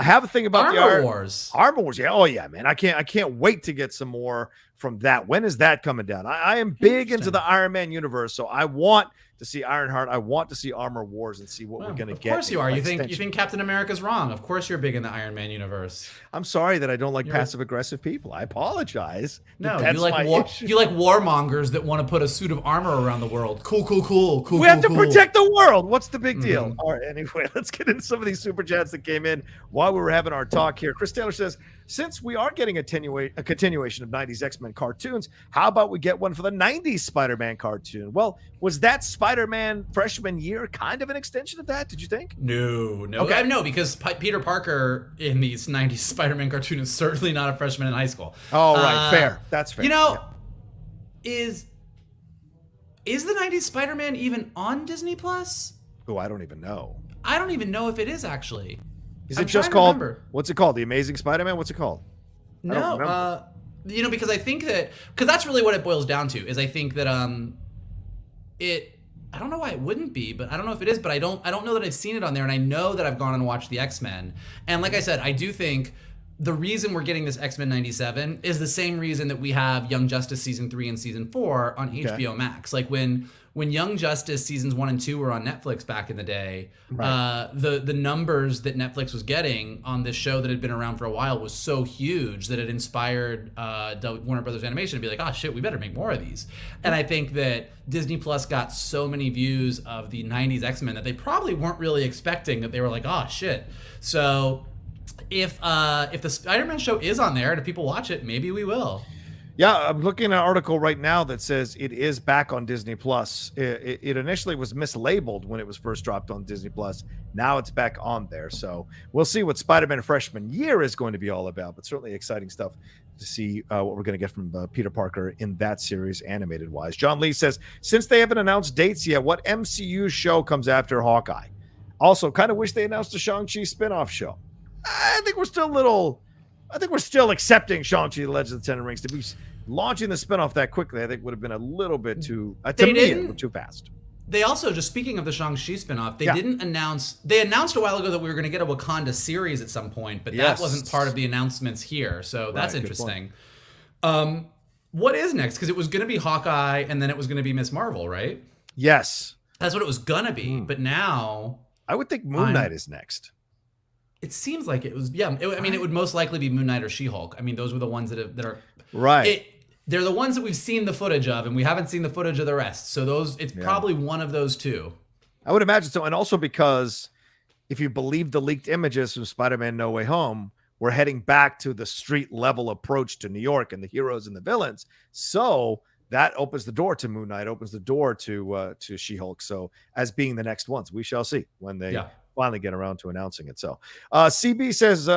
have a thing about Armor Wars. Armor Wars, yeah. Oh yeah, man. I can't wait to get some more from that. When is that coming down? I am big into the Iron Man universe, so I want to see Ironheart. I want to see Armor Wars and see what we're going to get. Of course you are. You think Captain America's wrong. Of course you're big in the Iron Man universe. I'm sorry that I don't like passive aggressive people. I apologize. No, you like warmongers that want to put a suit of armor around the world. Cool. We have to protect the world. What's the big deal? All right, anyway, let's get into some of these super chats that came in while we were having our talk here. Chris Taylor says, since we are getting a continuation of 90s X-Men cartoons, how about we get one for the 90s Spider-Man cartoon? Well, was that Spider-Man freshman year kind of an extension of that? Did you think? No. Okay. No, because Peter Parker in these 90s Spider-Man cartoon is certainly not a freshman in high school. Oh, right. Fair. That's fair. You know, is the 90s Spider-Man even on Disney Plus? Oh, I don't even know. I don't even know if it is actually. Is it just called, what's it called? The Amazing Spider-Man? What's it called? No, because I think because that's really what it boils down to, is I think that I don't know why it wouldn't be, but I don't know if it is, but I don't know that I've seen it on there, and I know that I've gone and watched the X-Men. And like I said, I do think the reason we're getting this X-Men 97 is the same reason that we have Young Justice season 3 and season 4 on HBO Max. Like when Young Justice seasons 1 and 2 were on Netflix back in the day, the numbers that Netflix was getting on this show that had been around for a while was so huge that it inspired Warner Brothers Animation to be like, oh shit, we better make more of these. And I think that Disney Plus got so many views of the 90s X-Men that they probably weren't really expecting, that they were like, oh shit. So if the Spider-Man show is on there and if people watch it, maybe we will. Yeah, I'm looking at an article right now that says it is back on Disney Plus. It initially was mislabeled when it was first dropped on Disney Plus. Now it's back on there. So we'll see what Spider-Man freshman year is going to be all about, but certainly exciting stuff to see what we're going to get from Peter Parker in that series, animated wise. John Lee says, since they haven't announced dates yet, what MCU show comes after Hawkeye? Also, kind of wish they announced a Shang-Chi spinoff show. I think we're still accepting Shang-Chi the Legend of the Ten Rings. To be launching the spinoff that quickly, I think would have been a little bit too too fast. They also, just speaking of the Shang-Chi spinoff, they announced a while ago that we were going to get a Wakanda series at some point, but that wasn't part of the announcements here. So that's interesting. What is next? Because it was going to be Hawkeye and then it was going to be Ms. Marvel, right? Yes. That's what it was going to be. But now I would think Moon Knight is next. It seems like it was, it would most likely be Moon Knight or She-Hulk. I mean, those were the ones that are right. They're the ones that we've seen the footage of, and we haven't seen the footage of the rest. So it's probably one of those two. I would imagine so, and also because if you believe the leaked images from Spider-Man No Way Home, we're heading back to the street level approach to New York and the heroes and the villains. So that opens the door to Moon Knight, opens the door to She-Hulk. So as being the next ones, we shall see when they finally get around to announcing it. So CB says,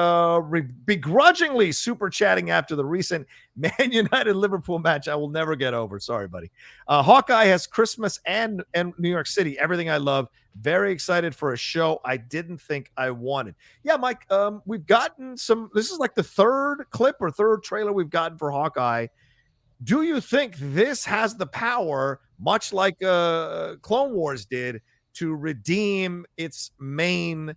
begrudgingly super chatting after the recent Man United Liverpool match I will never get over. Sorry, buddy. Hawkeye has Christmas and New York City. Everything I love. Very excited for a show I didn't think I wanted. Yeah, Mike, we've gotten this is like the third clip or third trailer we've gotten for Hawkeye. Do you think this has the power, much like Clone Wars did, to redeem its main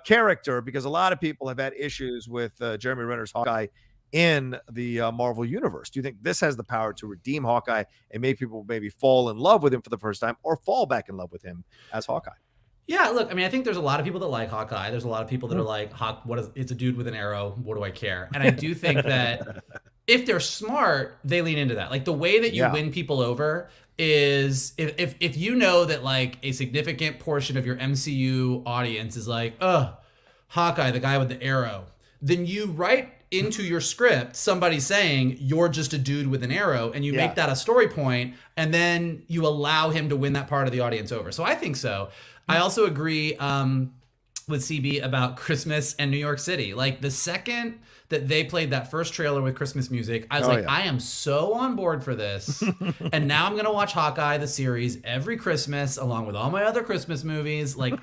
character? Because a lot of people have had issues with Jeremy Renner's Hawkeye in the Marvel Universe. Do you think this has the power to redeem Hawkeye and make people maybe fall in love with him for the first time or fall back in love with him as Hawkeye? Yeah, look, I mean, I think there's a lot of people that like Hawkeye. There's a lot of people that are like, it's a dude with an arrow. What do I care? And I do think that if they're smart, they lean into that. Like the way that you win people over is if you know that like a significant portion of your MCU audience is like, Hawkeye, the guy with the arrow, then you write into your script somebody saying you're just a dude with an arrow, and you make that a story point, and then you allow him to win that part of the audience over. So I think so. I also agree. with CB about Christmas and New York City. Like the second that they played that first trailer with Christmas music, I was I am so on board for this. And now I'm going to watch Hawkeye, the series, every Christmas, along with all my other Christmas movies. Like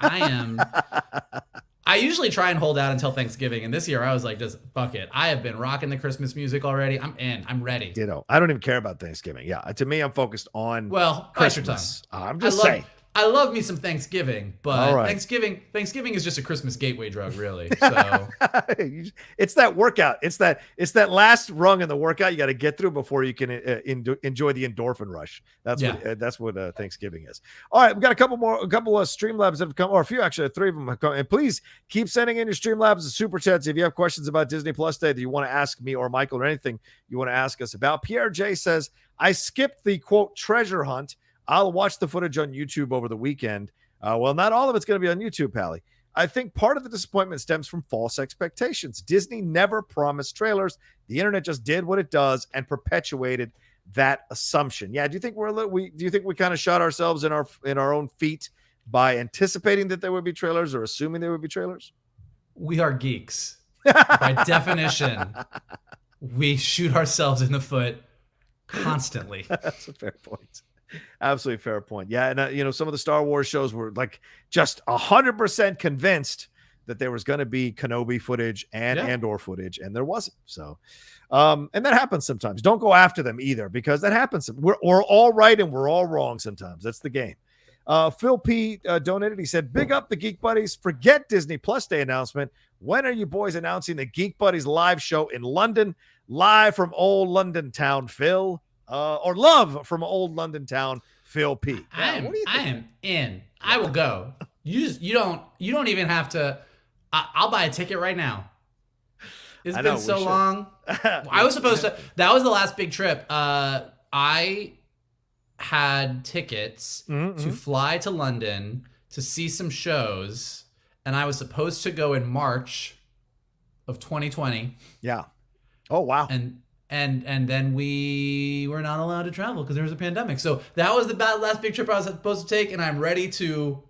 I usually try and hold out until Thanksgiving. And this year I was like, just fuck it. I have been rocking the Christmas music already. I'm in. I'm ready. You know, I don't even care about Thanksgiving. Yeah. To me, I'm focused on Christmas. I'm just saying. I love me some Thanksgiving, but Thanksgiving is just a Christmas gateway drug, really. So it's that workout. It's that last rung in the workout you got to get through before you can enjoy the endorphin rush. That's what Thanksgiving is. All right, we've got a couple of Streamlabs that have come, or a few actually, 3 of them have come. And please keep sending in your Streamlabs and Super Chats if you have questions about Disney Plus Day that you want to ask me or Michael or anything you want to ask us about. Pierre J says, I skipped the quote treasure hunt. I'll watch the footage on YouTube over the weekend. Well, not all of it's going to be on YouTube, Pally. I think part of the disappointment stems from false expectations. Disney never promised trailers. The internet just did what it does and perpetuated that assumption. Yeah, do you think we kind of shot ourselves in our own feet by anticipating that there would be trailers or assuming there would be trailers? We are geeks. By definition, we shoot ourselves in the foot constantly. That's a fair point. Absolutely fair point. Yeah, and some of the Star Wars shows were like just 100% convinced that there was going to be Kenobi footage and Andor footage, and there wasn't. So, and that happens sometimes. Don't go after them either, because that happens. We're all right and we're all wrong sometimes. That's the game. Phil P donated. He said, "Big up the Geek Buddies. Forget Disney Plus Day announcement. When are you boys announcing the Geek Buddies live show in London, live from old London town, Phil?" Or love from old London town, Phil P. I am in. I will go. You don't even have to. I'll buy a ticket right now. It's been so long. I was supposed to. That was the last big trip. I had tickets to fly to London to see some shows, and I was supposed to go in March of 2020. Yeah. Oh wow. And then we were not allowed to travel because there was a pandemic. So that was the last big trip I was supposed to take, and I'm ready to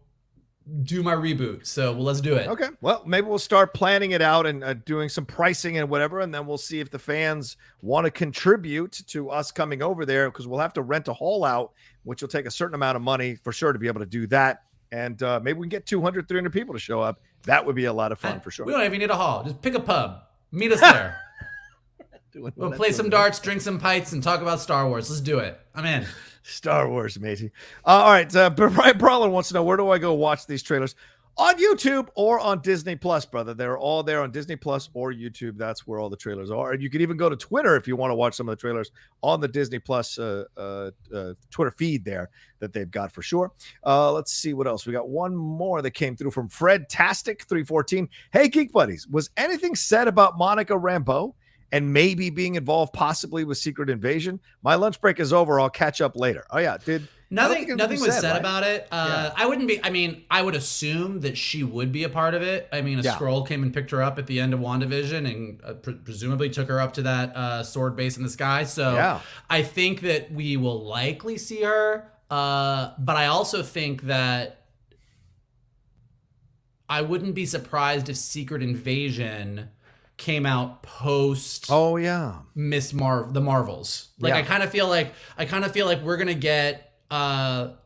do my reboot. So let's do it. Okay. Well, maybe we'll start planning it out and doing some pricing and whatever, and then we'll see if the fans want to contribute to us coming over there, because we'll have to rent a hall out, which will take a certain amount of money for sure to be able to do that. And maybe we can get 200, 300 people to show up. That would be a lot of fun for sure. We don't even need a hall. Just pick a pub. Meet us there. We'll play some darts, drink some pints, and talk about Star Wars. Let's do it. I'm in. Star Wars, matey. All right. Brian Brawler wants to know, where do I go watch these trailers? On YouTube or on Disney Plus, brother. They're all there on Disney Plus or YouTube. That's where all the trailers are. And you can even go to Twitter if you want to watch some of the trailers on the Disney Plus Twitter feed there that they've got for sure. Let's see what else. We got one more that came through from Fred Tastic 314. Hey, Geek Buddies. Was anything said about Monica Rambeau and maybe being involved possibly with Secret Invasion? My lunch break is over. I'll catch up later. Oh, yeah. Nothing was said about it. I wouldn't be. I mean, I would assume that she would be a part of it. I mean, a scroll came and picked her up at the end of WandaVision and presumably took her up to that sword base in the sky. So I think that we will likely see her. But I also think that I wouldn't be surprised if Secret Invasion came out post the Marvels. I kind of feel like we're gonna get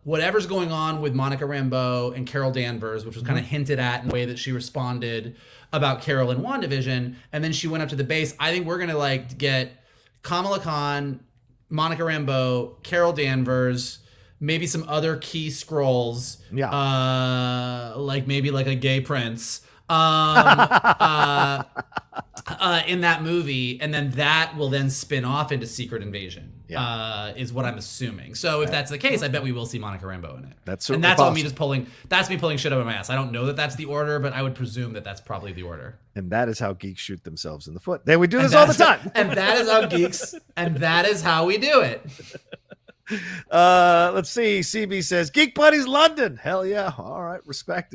whatever's going on with Monica Rambeau and Carol Danvers, which was kind of hinted at in the way that she responded about Carol in WandaVision, and then she went up to the base. I think we're gonna get Kamala Khan, Monica Rambeau, Carol Danvers, maybe some other key scrolls, maybe a gay prince. In that movie, and then that will then spin off into Secret Invasion, is what I'm assuming. So if that's the case, I bet we will see Monica Rambeau in it. That's all me that's me pulling shit out of my ass. I don't know that that's the order, but I would presume that that's probably the order. And that is how geeks shoot themselves in the foot. We do this all the time. And that is how geeks, and that is how we do it. Let's see. CB says Geek Buddies London. Hell yeah. All right. Respect.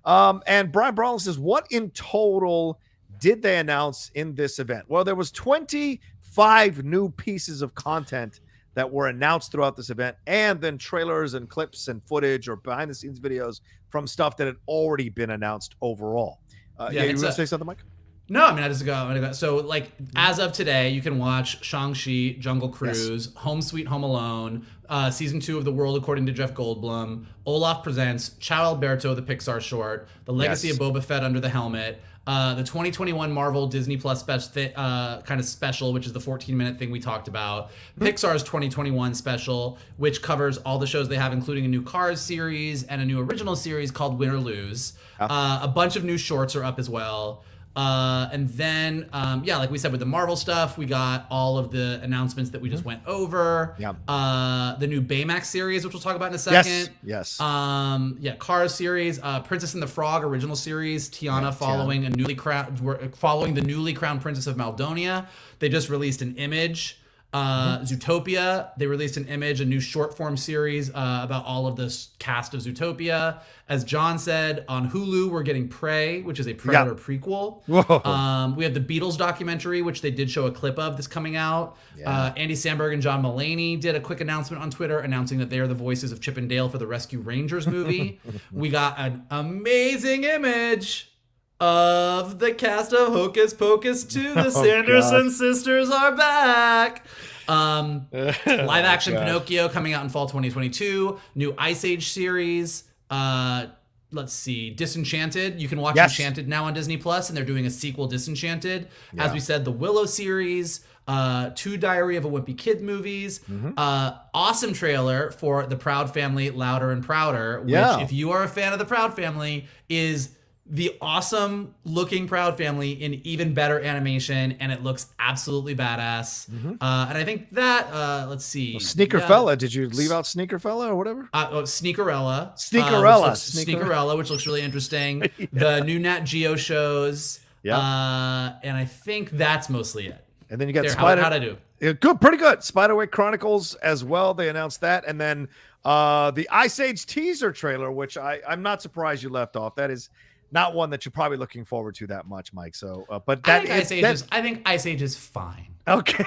And Brian Brawler says, what in total did they announce in this event? Well, there was 25 new pieces of content that were announced throughout this event, and then trailers and clips and footage or behind the scenes videos from stuff that had already been announced overall. You were going to say something, Mike? No, I mean, I'm gonna go. So, like, as of today, you can watch Shang-Chi, Jungle Cruise, Home Sweet Home Alone, Season 2 of The World According to Jeff Goldblum, Olaf Presents, Ciao Alberto, the Pixar short, The Legacy of Boba Fett Under the Helmet, the 2021 Marvel Disney Plus kind of special, which is the 14-minute thing we talked about, Pixar's 2021 special, which covers all the shows they have, including a new Cars series and a new original series called Win or Lose. A bunch of new shorts are up as well. And then, like we said, with the Marvel stuff, we got all of the announcements that we just went over. The new Baymax series, which we'll talk about in a second. Yes. Cars series, Princess and the Frog original series, Tiana following the newly crowned Princess of Maldonia. They just released an image. Zootopia, they released an image, a new short form series about all of this cast of Zootopia. As John said, on Hulu, we're getting Prey, which is a Predator prequel. Whoa. We have the Beatles documentary, which they did show a clip of, that's coming out. Andy Samberg and John Mulaney did a quick announcement on Twitter announcing that they are the voices of Chip and Dale for the Rescue Rangers movie. We got an amazing image of the cast of Hocus Pocus 2. The Sanderson sisters are back. Live action Pinocchio coming out in fall 2022. New Ice Age series. Let's see, Disenchanted. You can watch Enchanted now on Disney Plus, and they're doing a sequel, Disenchanted. As we said, the Willow series. 2 Diary of a Wimpy Kid movies. Awesome trailer for The Proud Family, Louder and Prouder, which, if you are a fan of The Proud Family, is the awesome looking Proud Family in even better animation, and it looks absolutely badass. And I think that, let's see. Well, Sneaker Fella, did you leave out Sneaker Fella or whatever? Sneakerella. Sneakerella. Which looks really interesting. The new Nat Geo shows. And I think that's mostly it. And then you got Spider. How'd I do? Good, pretty good. Spiderwick Chronicles as well. They announced that. And then the Ice Age teaser trailer, which I'm not surprised you left off. That is not one that you're probably looking forward to that much, Mike. So, but that I think Ice Age is fine. Okay,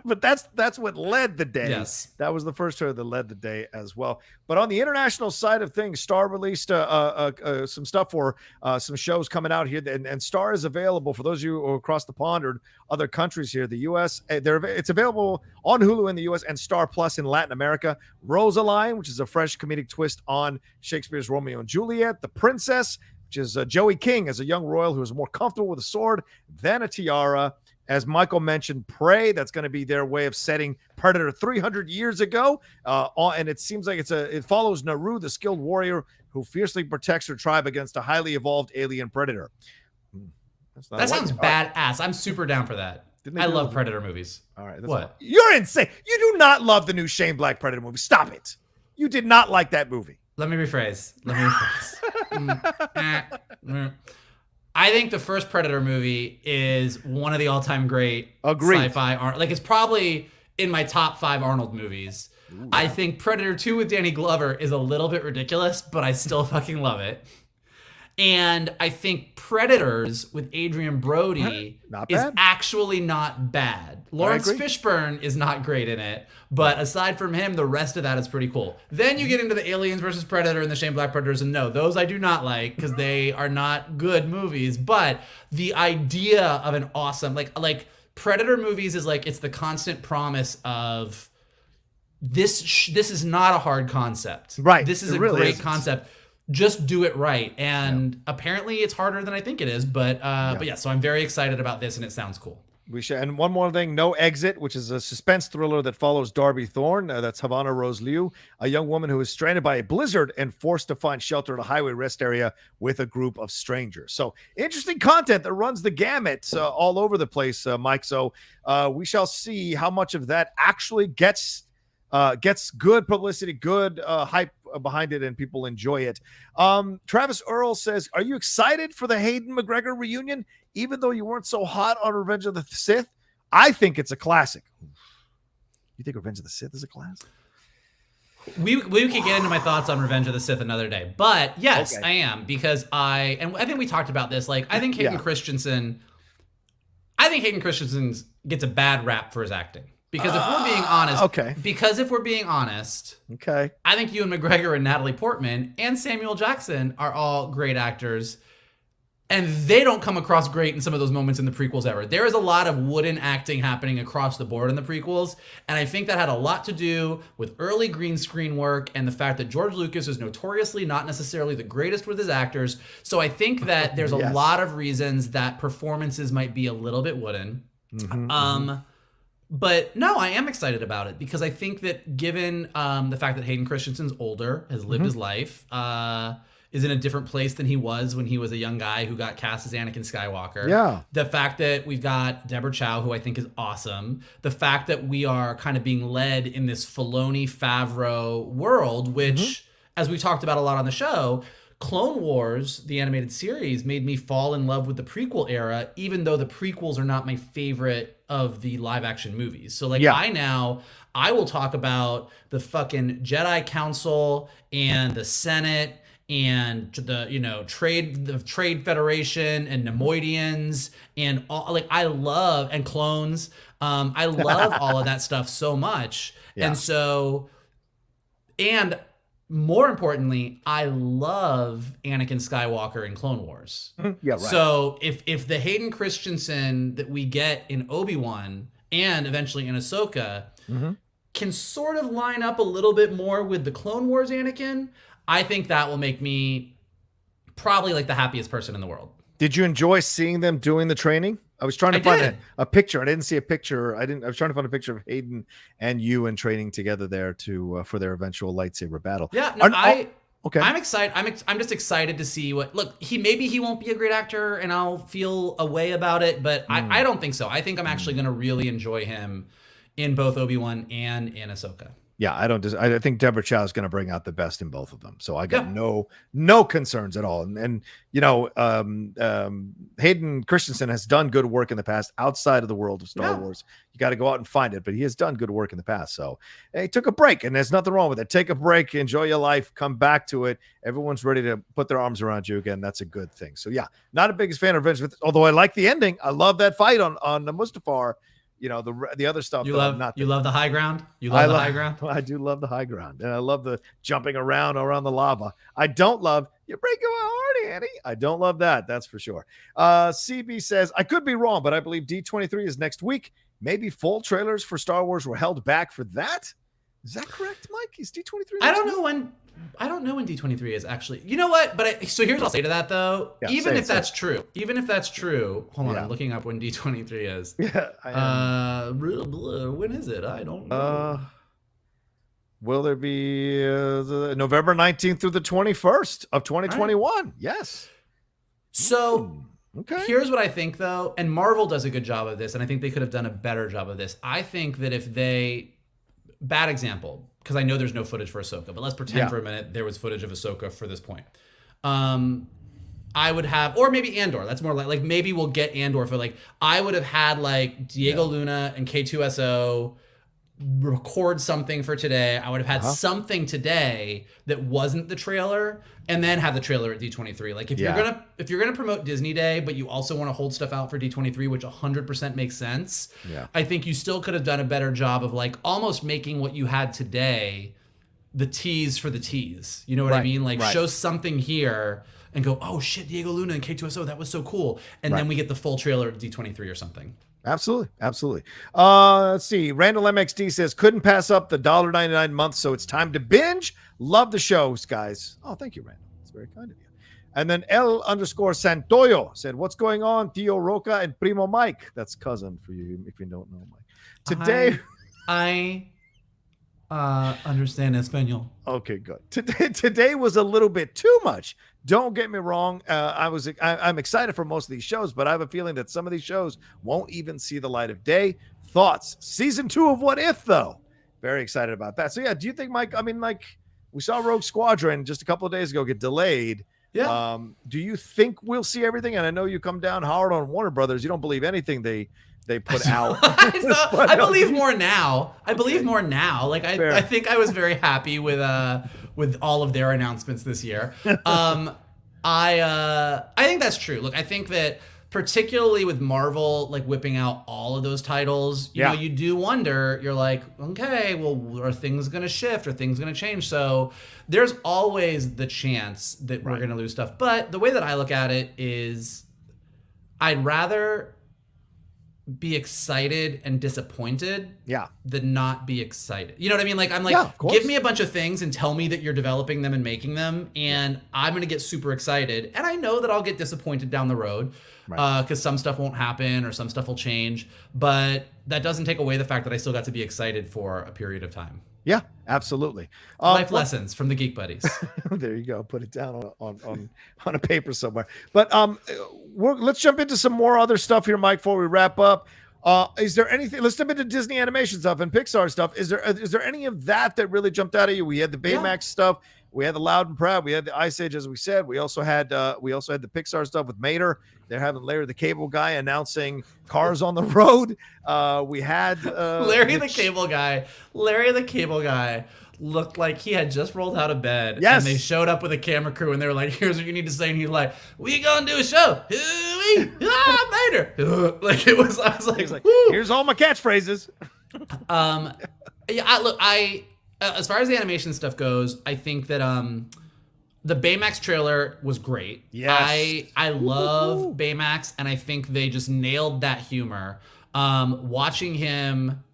but that's what led the day. Yes, that was the first trailer that led the day as well. But on the international side of things, Star released some stuff for some shows coming out here, and Star is available for those of you who are across the pond or other countries here. The U.S. It's available on Hulu in the U.S. and Star Plus in Latin America. Rosaline, which is a fresh comedic twist on Shakespeare's Romeo and Juliet. The Princess, which is Joey King as a young royal who is more comfortable with a sword than a tiara. As Michael mentioned, Prey, that's going to be their way of setting Predator 300 years ago. And it seems like it follows Naru, the skilled warrior who fiercely protects her tribe against a highly evolved alien predator. That sounds badass. I'm super down for that. I love Predator movies. All right. What? You're insane. You do not love the new Shane Black Predator movie. Stop it. You did not like that movie. Let me rephrase. I think the first Predator movie is one of the all-time great sci-fi. Like, it's probably in my top 5 Arnold movies. Ooh. I think Predator 2 with Danny Glover is a little bit ridiculous, but I still fucking love it. And I think Predators with Adrian Brody is actually not bad. Lawrence Fishburne is not great in it, but aside from him, the rest of that is pretty cool. Then you get into the Aliens versus Predator and the Shane Black Predators, and no, those I do not like because they are not good movies. But the idea of an awesome like Predator movies is like, it's the constant promise of this is not a hard concept. Right. This is a really great concept. Just do it right. And apparently it's harder than I think it is. But so I'm very excited about this, and it sounds cool. And one more thing, No Exit, which is a suspense thriller that follows Darby Thorne. That's Havana Rose Liu, a young woman who is stranded by a blizzard and forced to find shelter at a highway rest area with a group of strangers. So interesting content that runs the gamut all over the place, Mike. So we shall see how much of that actually gets good publicity, good hype behind it, and people enjoy it. Travis Earl says, are you excited for the Hayden McGregor reunion, even though you weren't so hot on Revenge of the Sith? I think it's a classic. You think Revenge of the Sith is a classic? We could get into my thoughts on Revenge of the Sith another day, but yes, I am, because I think we talked about this. Like, I think Hayden Christensen gets a bad rap for his acting. Because if we're being honest, okay. Because if we're being honest, okay, I think Ewan McGregor and Natalie Portman and Samuel Jackson are all great actors, and they don't come across great in some of those moments in the prequels ever. There is a lot of wooden acting happening across the board in the prequels, and I think that had a lot to do with early green screen work and the fact that George Lucas is notoriously not necessarily the greatest with his actors. So I think that there's a lot of reasons that performances might be a little bit wooden. But no, I am excited about it because I think that given the fact that Hayden Christensen's older, has lived his life, is in a different place than he was when he was a young guy who got cast as Anakin Skywalker. Yeah. The fact that we've got Deborah Chow, who I think is awesome. The fact that we are kind of being led in this Filoni Favreau world, which, as we talked about a lot on the show, Clone Wars, the animated series, made me fall in love with the prequel era, even though the prequels are not my favorite of the live action movies. So I will talk about the fucking Jedi Council and the Senate and the Trade Federation and Nemoidians and all, I love, and clones. I love all of that stuff so much. Yeah. And more importantly, I love Anakin Skywalker in Clone Wars. Yeah, right. So if the Hayden Christensen that we get in Obi-Wan and eventually in Ahsoka can sort of line up a little bit more with the Clone Wars Anakin, I think that will make me probably the happiest person in the world. Did you enjoy seeing them doing the training? I was trying to find a picture. I didn't see a picture. I was trying to find a picture of Hayden and Ewan training together there for their eventual lightsaber battle. Yeah, no, okay. I'm excited. I'm just excited to see what. Look, maybe he won't be a great actor, and I'll feel a way about it. But I don't think so. I think I'm actually going to really enjoy him in both Obi-Wan and in Ahsoka. Yeah, I think Deborah Chow is going to bring out the best in both of them. So I got no concerns at all. And Hayden Christensen has done good work in the past outside of the world of Star Wars. You got to go out and find it, but he has done good work in the past. So he took a break, and there's nothing wrong with it. Take a break, enjoy your life, come back to it. Everyone's ready to put their arms around you again. That's a good thing. So yeah, not a biggest fan of Revenge, although I like the ending. I love that fight on the Mustafar. The other stuff. You love the high ground. The high ground. I do love the high ground, and I love the jumping around the lava. I don't love you breaking my heart, Annie. I don't love that. That's for sure. CB says I could be wrong, but I believe D23 is next week. Maybe full trailers for Star Wars were held back for that. Is that correct, Mike? Is D23? I don't know when D23 is actually. You know what? So here's what I'll say to that though. Yeah, even if that's true, hold on, I'm looking up when D23 is. Yeah. When is it? I don't know. Will there be November 19th through the 21st of 2021? Right. Yes. So here's what I think though, and Marvel does a good job of this, and I think they could have done a better job of this. I think that if they, bad example, because I know there's no footage for Ahsoka, but let's pretend for a minute there was footage of Ahsoka for this point. I would have, or maybe Andor. That's more like maybe we'll get Andor for I would have had Diego Luna and K2SO record something for today. I would have had something today that wasn't the trailer, and then have the trailer at D23. If you're gonna promote Disney Day, but you also want to hold stuff out for D23, which 100% makes sense. Yeah. I think you still could have done a better job of almost making what you had today the tease for the tease. You know what I mean? Show something here and go, oh shit, Diego Luna and K2SO, that was so cool. And then we get the full trailer at D23 or something. Absolutely. Let's see. Randall MXD says, couldn't pass up the $1.99 month, so it's time to binge. Love the shows, guys. Oh, thank you, Randall. That's very kind of you. And then L_Santoyo said, what's going on, Tio Rocha and Primo Mike? That's cousin for you, if you don't know Mike. Today, I understand Espanol. Okay, good. Today was a little bit too much. Don't get me wrong. I'm excited for most of these shows, but I have a feeling that some of these shows won't even see the light of day. Thoughts? Season 2 of What If, though. Very excited about that. So yeah, do you think, Mike? I mean, we saw Rogue Squadron just a couple of days ago get delayed. Yeah. Do you think we'll see everything? And I know you come down hard on Warner Brothers. You don't believe anything they put out. I believe more now. I think I was very happy with all of their announcements this year. I think that's true. Look, I think that particularly with Marvel like whipping out all of those titles, you know, you do wonder, you're like, okay, well, are things going to shift? Are things going to change? So there's always the chance that we're going to lose stuff. But the way that I look at it is I'd rather be excited and disappointed than not be excited. You know what I mean? Like, I'm like, give me a bunch of things and tell me that you're developing them and making them, and I'm going to get super excited. And I know that I'll get disappointed down the road because some stuff won't happen or some stuff will change, but that doesn't take away the fact that I still got to be excited for a period of time. Yeah, absolutely. Life lessons from the Geek Buddies. There you go. Put it down on a paper somewhere. But let's jump into some more other stuff here, Mike, before we wrap up. Is there anything? Let's jump into Disney animation stuff and Pixar stuff. Is there any of that really jumped out at you? We had the Baymax stuff. We had the Loud and Proud. We had the Ice Age, as we said. We also had the Pixar stuff with Mater. They're having Larry the Cable Guy announcing Cars on the Road. We had Larry the Cable Guy. Larry the Cable Guy looked like he had just rolled out of bed. Yes. And they showed up with a camera crew and they were like, here's what you need to say. And he's like, we gonna do a show. Mater. Like it was, I was like, here's all my catchphrases. As far as the animation stuff goes, I think that the Baymax trailer was great. Yes. I love Baymax, and I think they just nailed that humor. Watching him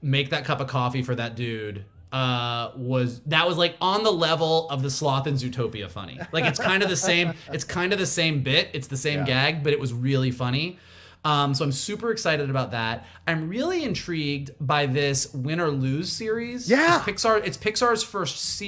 make that cup of coffee for that dude was like on the level of the Sloth in Zootopia funny. Like it's kind of the same. It's kind of the same bit. It's the same gag, but it was really funny. So I'm super excited about that. I'm really intrigued by this Win or Lose series. Yeah. It's Pixar's first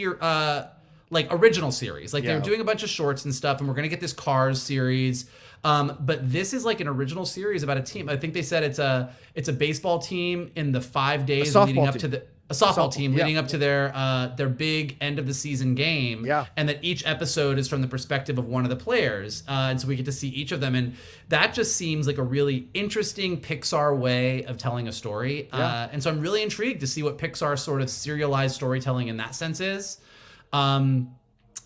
original series. Like they're doing a bunch of shorts and stuff, and we're gonna get this Cars series. But this is like an original series about a team. I think they said it's a baseball team in the 5 days leading up to a softball team leading up to their big end of the season game. Yeah. And that each episode is from the perspective of one of the players. And so we get to see each of them. And that just seems like a really interesting Pixar way of telling a story. And so I'm really intrigued to see what Pixar's sort of serialized storytelling in that sense is. I'm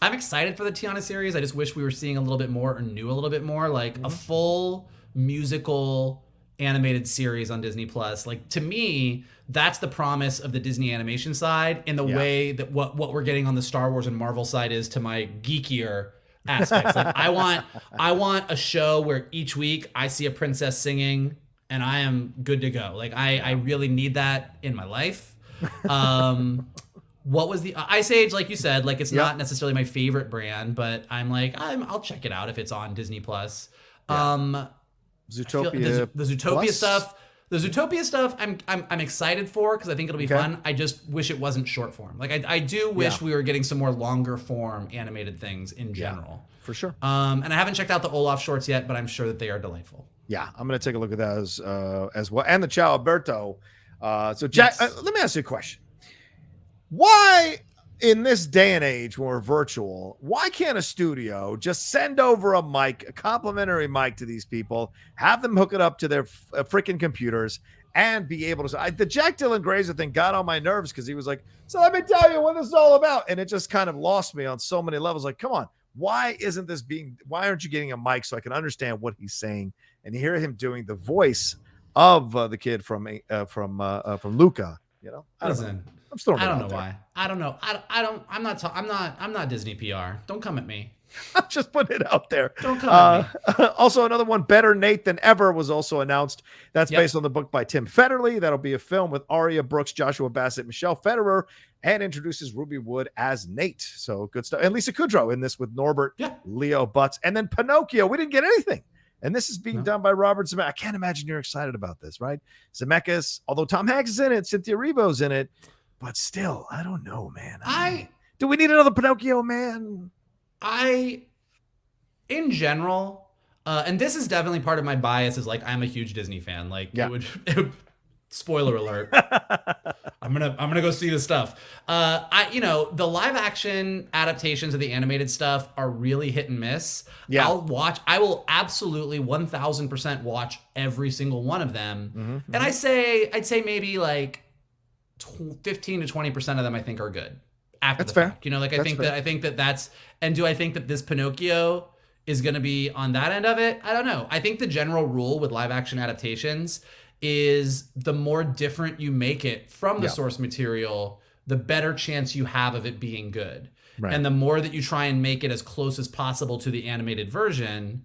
excited for the Tiana series. I just wish we were seeing a little bit more or knew a little bit more, like a full musical animated series on Disney Plus. Like to me, that's the promise of the Disney animation side in the way that what we're getting on the Star Wars and Marvel side is to my geekier aspects. Like I want a show where each week I see a princess singing and I am good to go. Like I really need that in my life. What was the Ice Age? Like you said, like it's not necessarily my favorite brand, but I'm like, I'll check it out if it's on Disney Plus. Zootopia, the Zootopia stuff. The Zootopia stuff, I'm excited for because I think it'll be fun. I just wish it wasn't short form. Like I do wish we were getting some more longer form animated things in general. For sure. And I haven't checked out the Olaf shorts yet, but I'm sure that they are delightful. Yeah, I'm gonna take a look at that as well, and the Ciao Alberto. So Jack, let me ask you a question. Why, in this day and age when we're virtual, why can't a studio just send over a complimentary mic to these people, have them hook it up to their freaking computers, and be able to? The Jack Dylan Grazer thing got on my nerves because he was like, so let me tell you what this is all about. And it just kind of lost me on so many levels. Like, come on, why aren't you getting a mic so I can understand what he's saying and hear him doing the voice of the kid from Luca? You know, I don't know why. I don't know. I'm not Disney PR. Don't come at me. I'm just putting it out there. Don't come at me. Also, another one, Better Nate Than Ever, was also announced. That's based on the book by Tim Federle. That'll be a film with Aria Brooks, Joshua Bassett, Michelle Federer, and introduces Ruby Wood as Nate. So good stuff. And Lisa Kudrow in this with Norbert, Leo Butts, and then Pinocchio. We didn't get anything. And this is being done by Robert Zemeckis. I can't imagine you're excited about this, right? Zemeckis, although Tom Hanks is in it, Cynthia Erivo's in it, but still, I don't know, man. Do we need another Pinocchio, man? In general, and this is definitely part of my bias, is like I'm a huge Disney fan. Like it would spoiler alert. I'm gonna go see this stuff. The live action adaptations of the animated stuff are really hit and miss. I will absolutely 1000% watch every single one of them. And I'd say maybe like 15 to 20% of them I think are good. After that's the fair. fact. You know, like I think that that's, and do I think that this Pinocchio is going to be on that end of it. I don't know. I think the general rule with live action adaptations is the more different you make it from the source material, the better chance you have of it being good. Right. And the more that you try and make it as close as possible to the animated version,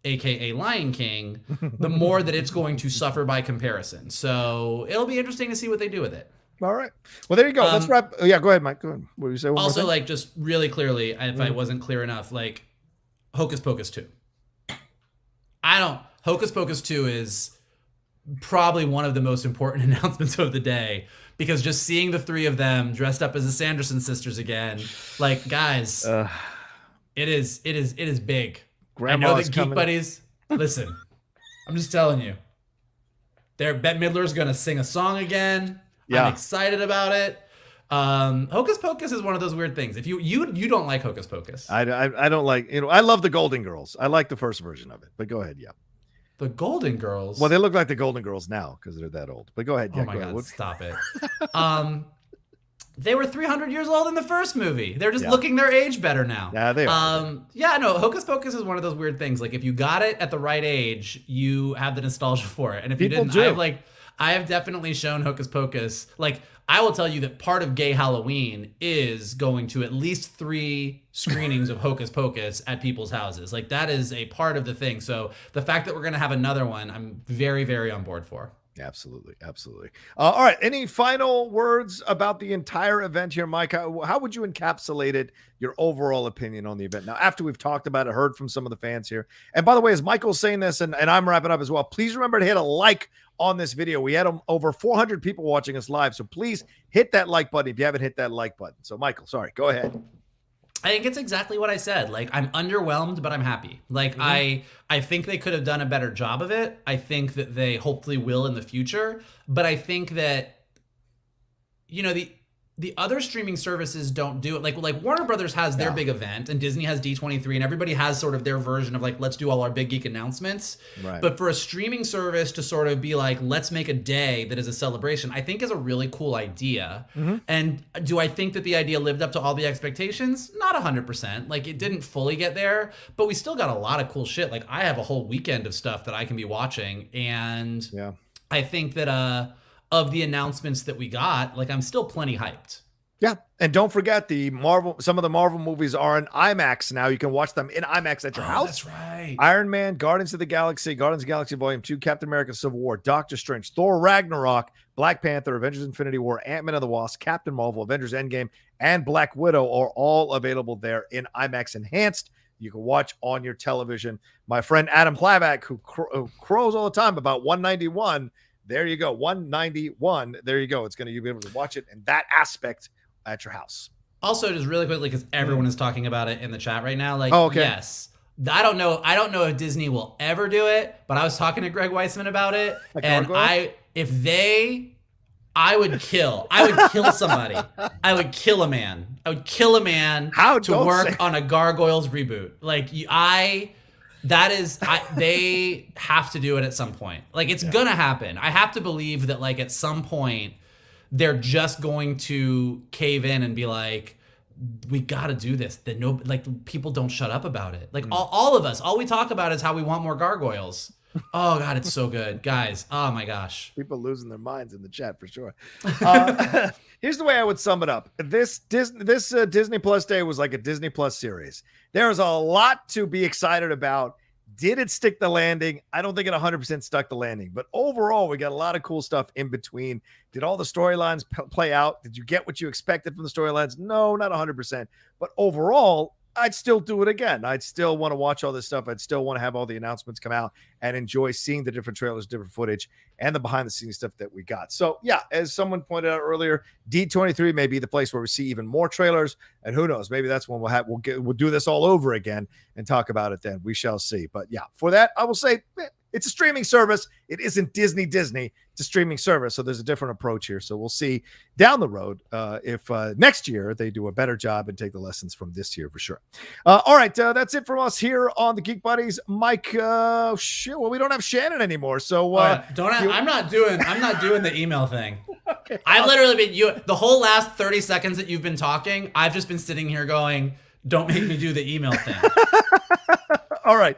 aka Lion King, the more that it's going to suffer by comparison. So it'll be interesting to see what they do with it. All right. Well, there you go. Let's wrap. Yeah, go ahead, Mike. Go ahead. What do you say? Also, like, just really clearly, if I wasn't clear enough, like, Hocus Pocus 2. Hocus Pocus 2 is probably one of the most important announcements of the day, because just seeing the three of them dressed up as the Sanderson sisters again, like, guys, it is big. Grandma's I know that Geek Buddies, listen, I'm just telling you, Bette Midler's going to sing a song again. Yeah. I'm excited about it. Hocus Pocus is one of those weird things. If you don't like Hocus Pocus, I don't like, I love the Golden Girls. I like the first version of it, but go ahead. Yeah. The Golden Girls. Well, they look like the Golden Girls now because they're that old, but go ahead. Yeah, oh my God, stop it. They were 300 years old in the first movie. They're just looking their age better now. Yeah, they are. Hocus Pocus is one of those weird things. Like, if you got it at the right age, you have the nostalgia for it. And if you didn't, I have definitely shown Hocus Pocus. Like, I will tell you that part of Gay Halloween is going to at least 3 screenings of Hocus Pocus at people's houses. Like, that is a part of the thing. So the fact that we're going to have another one, I'm very, very on board for. Absolutely. Absolutely. All right. Any final words about the entire event here, Mike? How would you encapsulate it, your overall opinion on the event? Now, after we've talked about it, heard from some of the fans here. And by the way, as Michael's saying this, and I'm wrapping up as well, please remember to hit a like on this video. We had over 400 people watching us live. So please hit that like button if you haven't hit that like button. So Michael, sorry, go ahead. I think it's exactly what I said. Like, I'm underwhelmed, but I'm happy. Like, I think they could have done a better job of it. I think that they hopefully will in the future. But I think that, the other streaming services don't do it. Like Warner Brothers has their big event, and Disney has D23, and everybody has sort of their version of, like, let's do all our big geek announcements. Right. But for a streaming service to sort of be like, let's make a day that is a celebration, I think is a really cool idea. Mm-hmm. And do I think that the idea lived up to all the expectations? Not 100%. Like, it didn't fully get there, but we still got a lot of cool shit. Like, I have a whole weekend of stuff that I can be watching, and I think that of the announcements that we got, like, I'm still plenty hyped. Yeah. And don't forget some of the Marvel movies are in IMAX now. You can watch them in IMAX at your house. That's right. Iron Man, Guardians of the Galaxy Volume 2, Captain America Civil War, Doctor Strange, Thor Ragnarok, Black Panther, Avengers Infinity War, Ant-Man and the Wasp, Captain Marvel, Avengers Endgame, and Black Widow are all available there in IMAX Enhanced. You can watch on your television. My friend Adam Plavak, who crows all the time about 191, there you go. 191. There you go. You'll be able to watch it in that aspect at your house. Also, just really quickly, because everyone is talking about it in the chat right now. Like, yes, I don't know if Disney will ever do it, but I was talking to Greg Weisman about it, and I would kill somebody. I would kill a man. I would kill a man to work on a Gargoyles reboot. Like, they have to do it at some point. Like, it's gonna happen. I have to believe that, like, at some point they're just going to cave in and be like, we got to do this. That people don't shut up about it. Like, all of us, all we talk about is how we want more gargoyles. Oh God, it's so good, guys. Oh my gosh, people losing their minds in the chat for sure. Here's the way I would sum it up. This Disney Plus Day was like a Disney Plus series. There's a lot to be excited about. Did it stick the landing? I don't think it 100% stuck the landing, but overall, we got a lot of cool stuff in between. Did all the storylines play out? Did you get what you expected from the storylines? No, not 100%. But overall, I'd still do it again. I'd still want to watch all this stuff. I'd still want to have all the announcements come out and enjoy seeing the different trailers, different footage, and the behind-the-scenes stuff that we got. So, yeah, as someone pointed out earlier, D23 may be the place where we see even more trailers, and who knows? Maybe that's when we'll do this all over again and talk about it then. We shall see. But, yeah, for that, I will say it's a streaming service. It isn't Disney. It's a streaming service, so there's a different approach here. So we'll see down the road if next year they do a better job and take the lessons from this year for sure. All right, that's it from us here on the Geek Buddies. Mike, well, we don't have Shannon anymore, so I'm not doing the email thing. Okay. I've literally been the whole last 30 seconds that you've been talking. I've just been sitting here going, "Don't make me do the email thing." All right.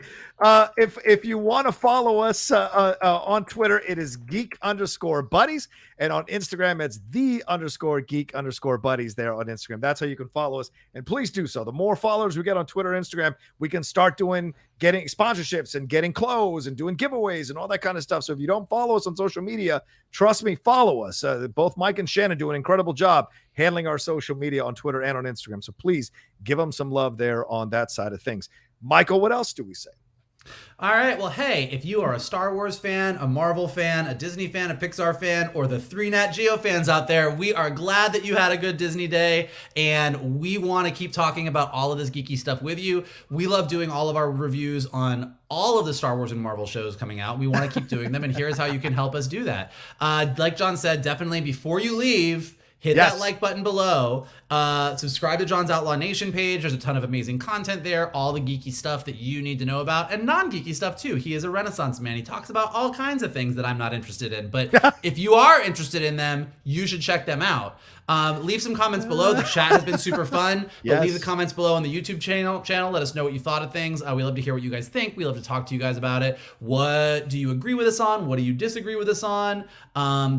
If you want to follow us on Twitter, it is geek_buddies. And on Instagram, it's _geek_buddies there on Instagram. That's how you can follow us. And please do so. The more followers we get on Twitter and Instagram, we can start getting sponsorships and getting clothes and doing giveaways and all that kind of stuff. So if you don't follow us on social media, trust me, follow us. Both Mike and Shannon do an incredible job handling our social media on Twitter and on Instagram. So please give them some love there on that side of things. Michael, what else do we say? All right. Well, hey, if you are a Star Wars fan, a Marvel fan, a Disney fan, a Pixar fan, or the 3 Nat Geo fans out there, we are glad that you had a good Disney day, and we want to keep talking about all of this geeky stuff with you. We love doing all of our reviews on all of the Star Wars and Marvel shows coming out. We want to keep doing them, and here's how you can help us do that. Like John said, definitely before you leave, hit that like button below. Subscribe to John's Outlaw Nation page. There's a ton of amazing content there. All the geeky stuff that you need to know about, and non-geeky stuff too. He is a Renaissance man. He talks about all kinds of things that I'm not interested in. But if you are interested in them, you should check them out. Leave some comments below. The chat has been super fun. But leave the comments below on the YouTube channel. Let us know what you thought of things. We love to hear what you guys think. We love to talk to you guys about it. What do you agree with us on? What do you disagree with us on?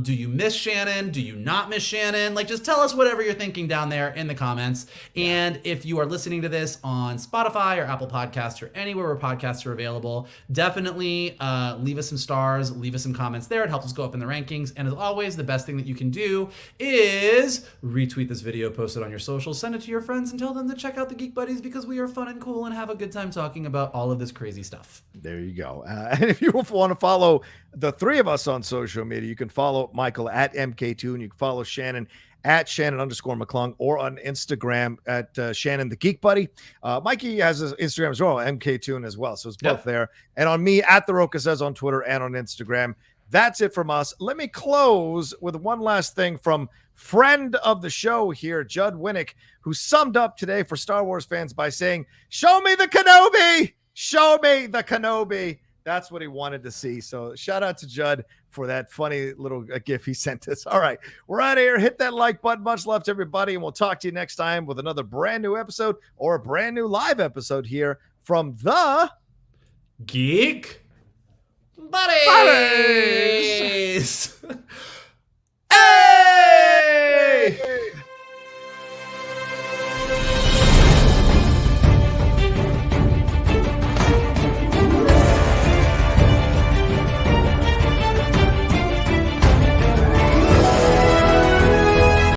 Do you miss Shannon? Do you not miss Shannon? Like, just tell us whatever you're thinking down there in the comments. And if you are listening to this on Spotify or Apple Podcasts or anywhere where podcasts are available, definitely leave us some stars, leave us some comments there. It helps us go up in the rankings. And as always, the best thing that you can do is retweet this video, post it on your socials, send it to your friends, and tell them to check out the Geek Buddies because we are fun and cool and have a good time talking about all of this crazy stuff. There you go. And if you want to follow the three of us on social media, you can follow Michael at MK2, and you can follow Shannon at Shannon_McClung, or on Instagram at Shannon the Geek Buddy. Mikey has his Instagram as well, MK2 as well. So it's both there. And on me at the Rocha says on Twitter and on Instagram. That's it from us. Let me close with one last thing from friend of the show here, Judd Winnick, who summed up today for Star Wars fans by saying, "Show me the Kenobi! Show me the Kenobi!" That's what he wanted to see. So shout out to Judd for that funny little gif he sent us. All right, we're out of here. Hit that like button. Much love to everybody, and we'll talk to you next time with another brand new episode or a brand new live episode here from the Geek Buddies.